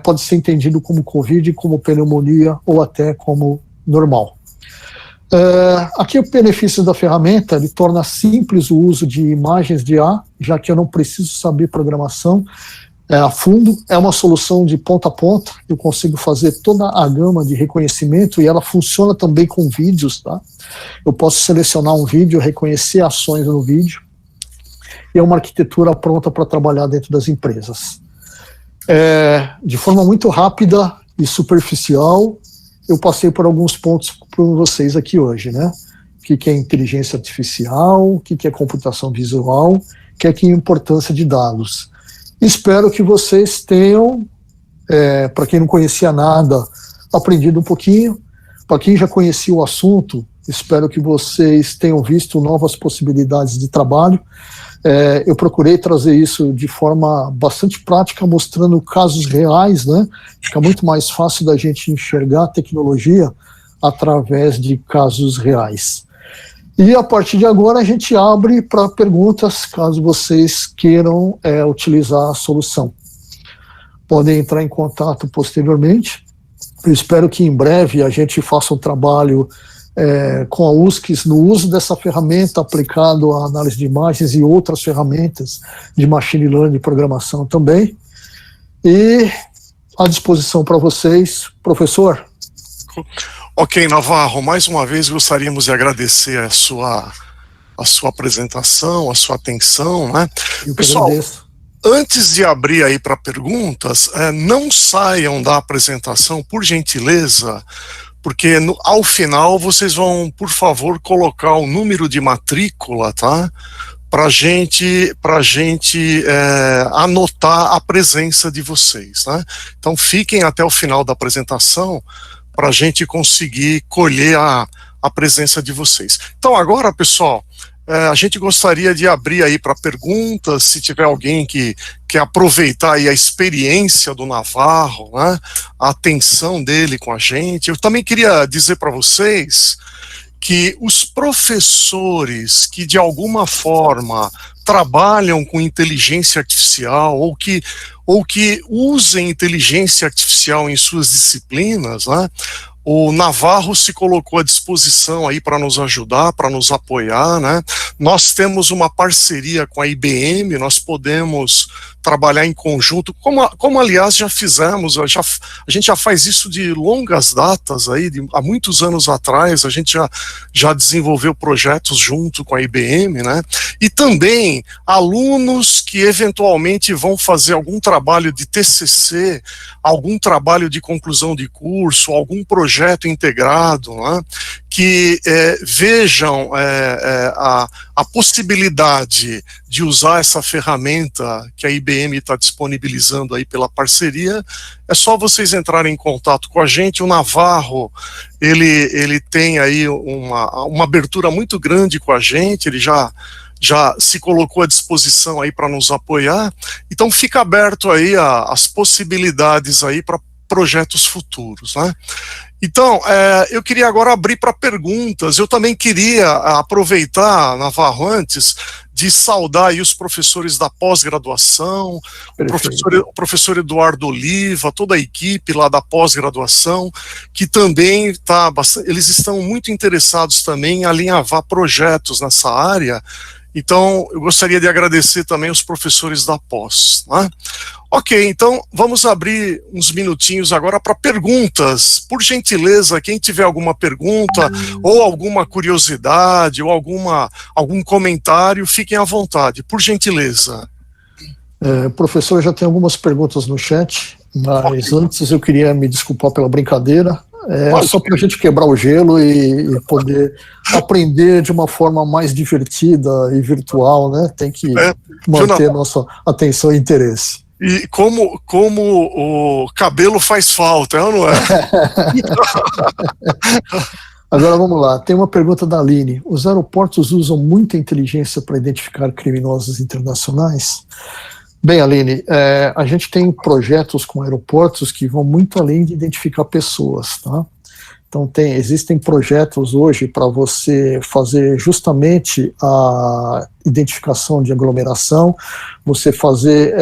pode ser entendido como Covid, como pneumonia ou até como normal. Aqui o benefício da ferramenta, ele torna simples o uso de imagens de IA, já que eu não preciso saber programação a fundo, é uma solução de ponta a ponta, eu consigo fazer toda a gama de reconhecimento e ela funciona também com vídeos, tá? Eu posso selecionar um vídeo, reconhecer ações no vídeo, e é uma arquitetura pronta para trabalhar dentro das empresas. De forma muito rápida e superficial, eu passei por alguns pontos para vocês aqui hoje, né? O que é inteligência artificial, o que é computação visual, o que é a importância de dados. Espero que vocês tenham, para quem não conhecia nada, aprendido um pouquinho. Para quem já conhecia o assunto, espero que vocês tenham visto novas possibilidades de trabalho. Eu procurei trazer isso de forma bastante prática, mostrando casos reais, né? Fica muito mais fácil da gente enxergar a tecnologia através de casos reais. E a partir de agora a gente abre para perguntas, caso vocês queiram utilizar a solução. Podem entrar em contato posteriormente. Eu espero que em breve a gente faça um trabalho com a USCIS no uso dessa ferramenta aplicado à análise de imagens e outras ferramentas de machine learning e programação também. E à disposição para vocês. Professor? Ok, Navarro, mais uma vez gostaríamos de agradecer a sua apresentação, a sua atenção, né? Pessoal, antes de abrir aí para perguntas, não saiam da apresentação, por gentileza, porque ao final vocês vão, por favor, colocar o número de matrícula, tá? Para gente anotar a presença de vocês, né? Então fiquem até o final da apresentação para a gente conseguir colher a presença de vocês. Então agora, pessoal, a gente gostaria de abrir aí para perguntas, se tiver alguém que quer aproveitar aí a experiência do Navarro, né, a atenção dele com a gente. Eu também queria dizer para vocês que os professores que de alguma forma trabalham com inteligência artificial ou que usem inteligência artificial em suas disciplinas, né? O Navarro se colocou à disposição aí para nos ajudar, para nos apoiar, né? Nós temos uma parceria com a IBM, nós podemos trabalhar em conjunto, como aliás já fizemos, a gente já faz isso de longas datas aí, há muitos anos atrás, a gente já desenvolveu projetos junto com a IBM, né? E também alunos que eventualmente vão fazer algum trabalho de TCC, algum trabalho de conclusão de curso, algum projeto integrado, né? Que vejam a possibilidade de usar essa ferramenta que a IBM está disponibilizando aí pela parceria. É só vocês entrarem em contato com a gente. O Navarro, ele tem aí uma abertura muito grande com a gente, ele já se colocou à disposição aí para nos apoiar. Então fica aberto aí as possibilidades aí para projetos futuros, né? Então, eu queria agora abrir para perguntas. Eu também queria aproveitar, Navarro, antes de saudar aí os professores da pós-graduação, o professor Eduardo Oliva, toda a equipe lá da pós-graduação, que também eles estão muito interessados também em alinhavar projetos nessa área. Então, eu gostaria de agradecer também os professores da pós, né? Ok, então vamos abrir uns minutinhos agora para perguntas. Por gentileza, quem tiver alguma pergunta ou alguma curiosidade ou algum comentário, fiquem à vontade, por gentileza. Professor, já tem algumas perguntas no chat, mas antes eu queria me desculpar pela brincadeira. Só para a gente quebrar o gelo e poder aprender de uma forma mais divertida e virtual, né? Tem que manter nossa atenção e interesse. E como o cabelo faz falta, não é? Agora vamos lá, tem uma pergunta da Aline. Os aeroportos usam muita inteligência para identificar criminosos internacionais? Bem, Aline, a gente tem projetos com aeroportos que vão muito além de identificar pessoas, tá? Então existem projetos hoje para você fazer justamente a identificação de aglomeração, você fazer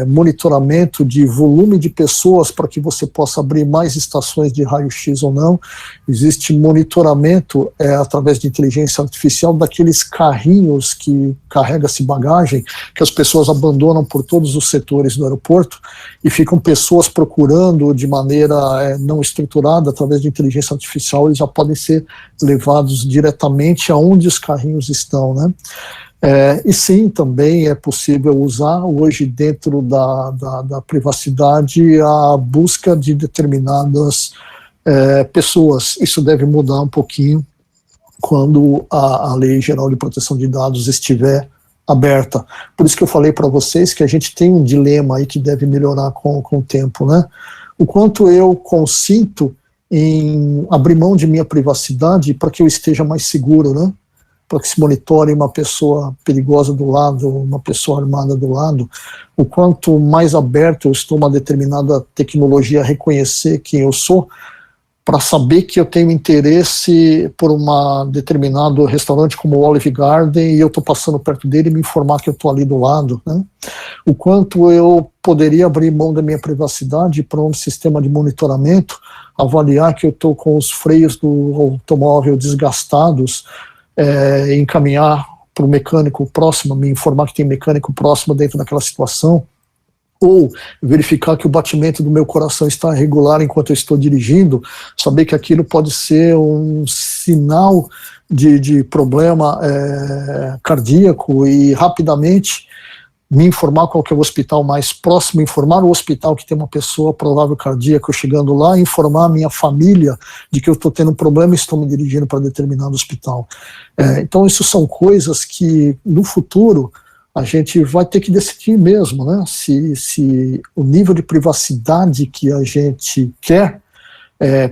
monitoramento de volume de pessoas para que você possa abrir mais estações de raio-x ou não. Existe monitoramento através de inteligência artificial daqueles carrinhos que carrega-se bagagem, que as pessoas abandonam por todos os setores do aeroporto e ficam pessoas procurando de maneira não estruturada, através de inteligência artificial, eles já podem ser levados diretamente aonde os carrinhos estão, né? E sim, também é possível usar hoje dentro da privacidade a busca de determinadas pessoas. Isso deve mudar um pouquinho quando a Lei Geral de Proteção de Dados estiver aberta. Por isso que eu falei para vocês que a gente tem um dilema aí que deve melhorar com o tempo, né? O quanto eu consinto em abrir mão de minha privacidade para que eu esteja mais seguro, né? Para que se monitore uma pessoa perigosa do lado, uma pessoa armada do lado, o quanto mais aberto eu estou a uma determinada tecnologia a reconhecer quem eu sou, para saber que eu tenho interesse por um determinado restaurante como o Olive Garden e eu estou passando perto dele e me informar que eu estou ali do lado, né? O quanto eu poderia abrir mão da minha privacidade para um sistema de monitoramento, avaliar que eu estou com os freios do automóvel desgastados, encaminhar para o mecânico próximo, me informar que tem mecânico próximo dentro daquela situação, ou verificar que o batimento do meu coração está regular enquanto eu estou dirigindo, saber que aquilo pode ser um sinal de problema cardíaco e rapidamente me informar qual que é o hospital mais próximo, informar o hospital que tem uma pessoa provável cardíaca chegando lá, informar a minha família de que eu estou tendo um problema e estou me dirigindo para determinado hospital. Então isso são coisas que no futuro a gente vai ter que decidir mesmo, né? Se o nível de privacidade que a gente quer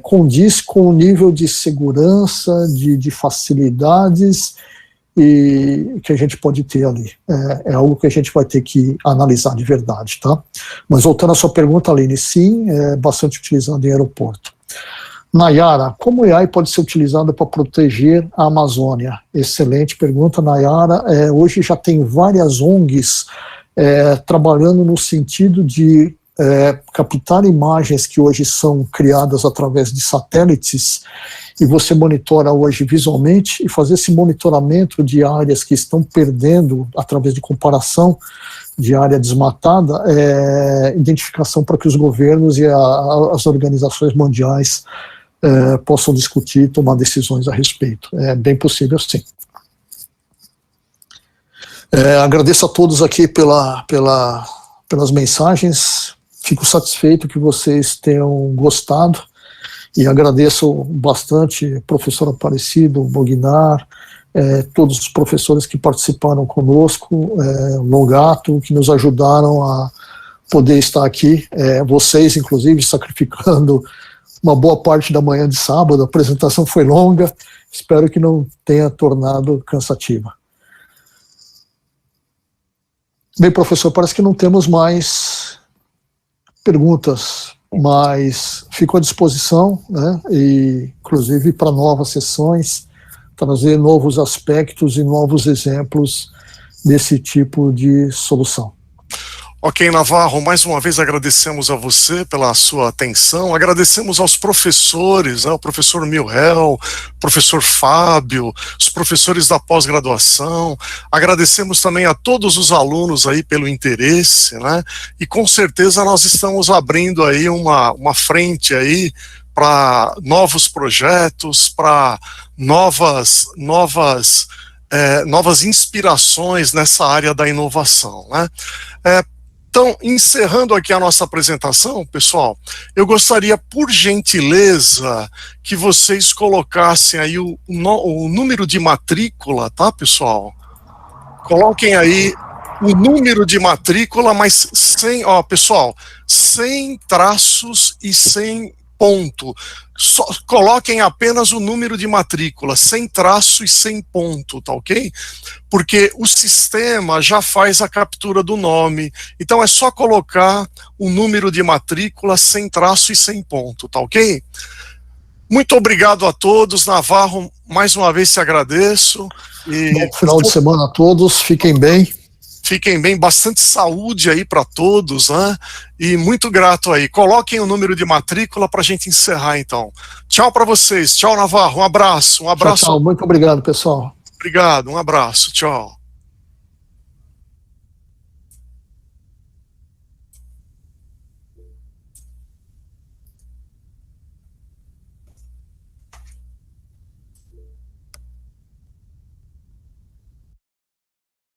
condiz com o nível de segurança, de facilidades e que a gente pode ter ali. É algo que a gente vai ter que analisar de verdade, tá? Mas voltando à sua pergunta, Aline, sim, é bastante utilizado em aeroporto. Nayara, como o AI pode ser utilizado para proteger a Amazônia? Excelente pergunta, Nayara. Hoje já tem várias ONGs trabalhando no sentido de captar imagens que hoje são criadas através de satélites, e você monitora hoje visualmente, e fazer esse monitoramento de áreas que estão perdendo, através de comparação de área desmatada, identificação para que os governos e as organizações mundiais possam discutir e tomar decisões a respeito. É bem possível, sim. Agradeço a todos aqui pelas mensagens. Fico satisfeito que vocês tenham gostado e agradeço bastante professor Aparecido, Bognar, todos os professores que participaram conosco, Longato, que nos ajudaram a poder estar aqui, vocês, inclusive, sacrificando uma boa parte da manhã de sábado. A apresentação foi longa, espero que não tenha tornado cansativa. Bem, professor, parece que não temos mais perguntas, mas fico à disposição, né, e inclusive para novas sessões, trazer novos aspectos e novos exemplos desse tipo de solução. Ok, Navarro, mais uma vez agradecemos a você pela sua atenção, agradecemos aos professores, o professor Milhel, professor Fábio, os professores da pós-graduação, agradecemos também a todos os alunos aí pelo interesse, né? E com certeza nós estamos abrindo aí uma frente aí para novos projetos, para novas inspirações nessa área da inovação, né? Então, encerrando aqui a nossa apresentação, pessoal, eu gostaria, por gentileza, que vocês colocassem aí o número de matrícula, tá, pessoal? Coloquem aí o número de matrícula, mas sem, pessoal, sem traços e sem ponto. Só coloquem apenas o número de matrícula, sem traço e sem ponto, tá ok? Porque o sistema já faz a captura do nome, então é só colocar o número de matrícula sem traço e sem ponto, tá ok? Muito obrigado a todos, Navarro, mais uma vez te agradeço. Bom final de semana a todos, fiquem bem. Fiquem bem, bastante saúde aí para todos, né? E muito grato aí. Coloquem o número de matrícula para a gente encerrar, então. Tchau para vocês. Tchau, Navarro. Um abraço. Um abraço. Tchau, tchau. Muito obrigado, pessoal. Obrigado. Um abraço. Tchau.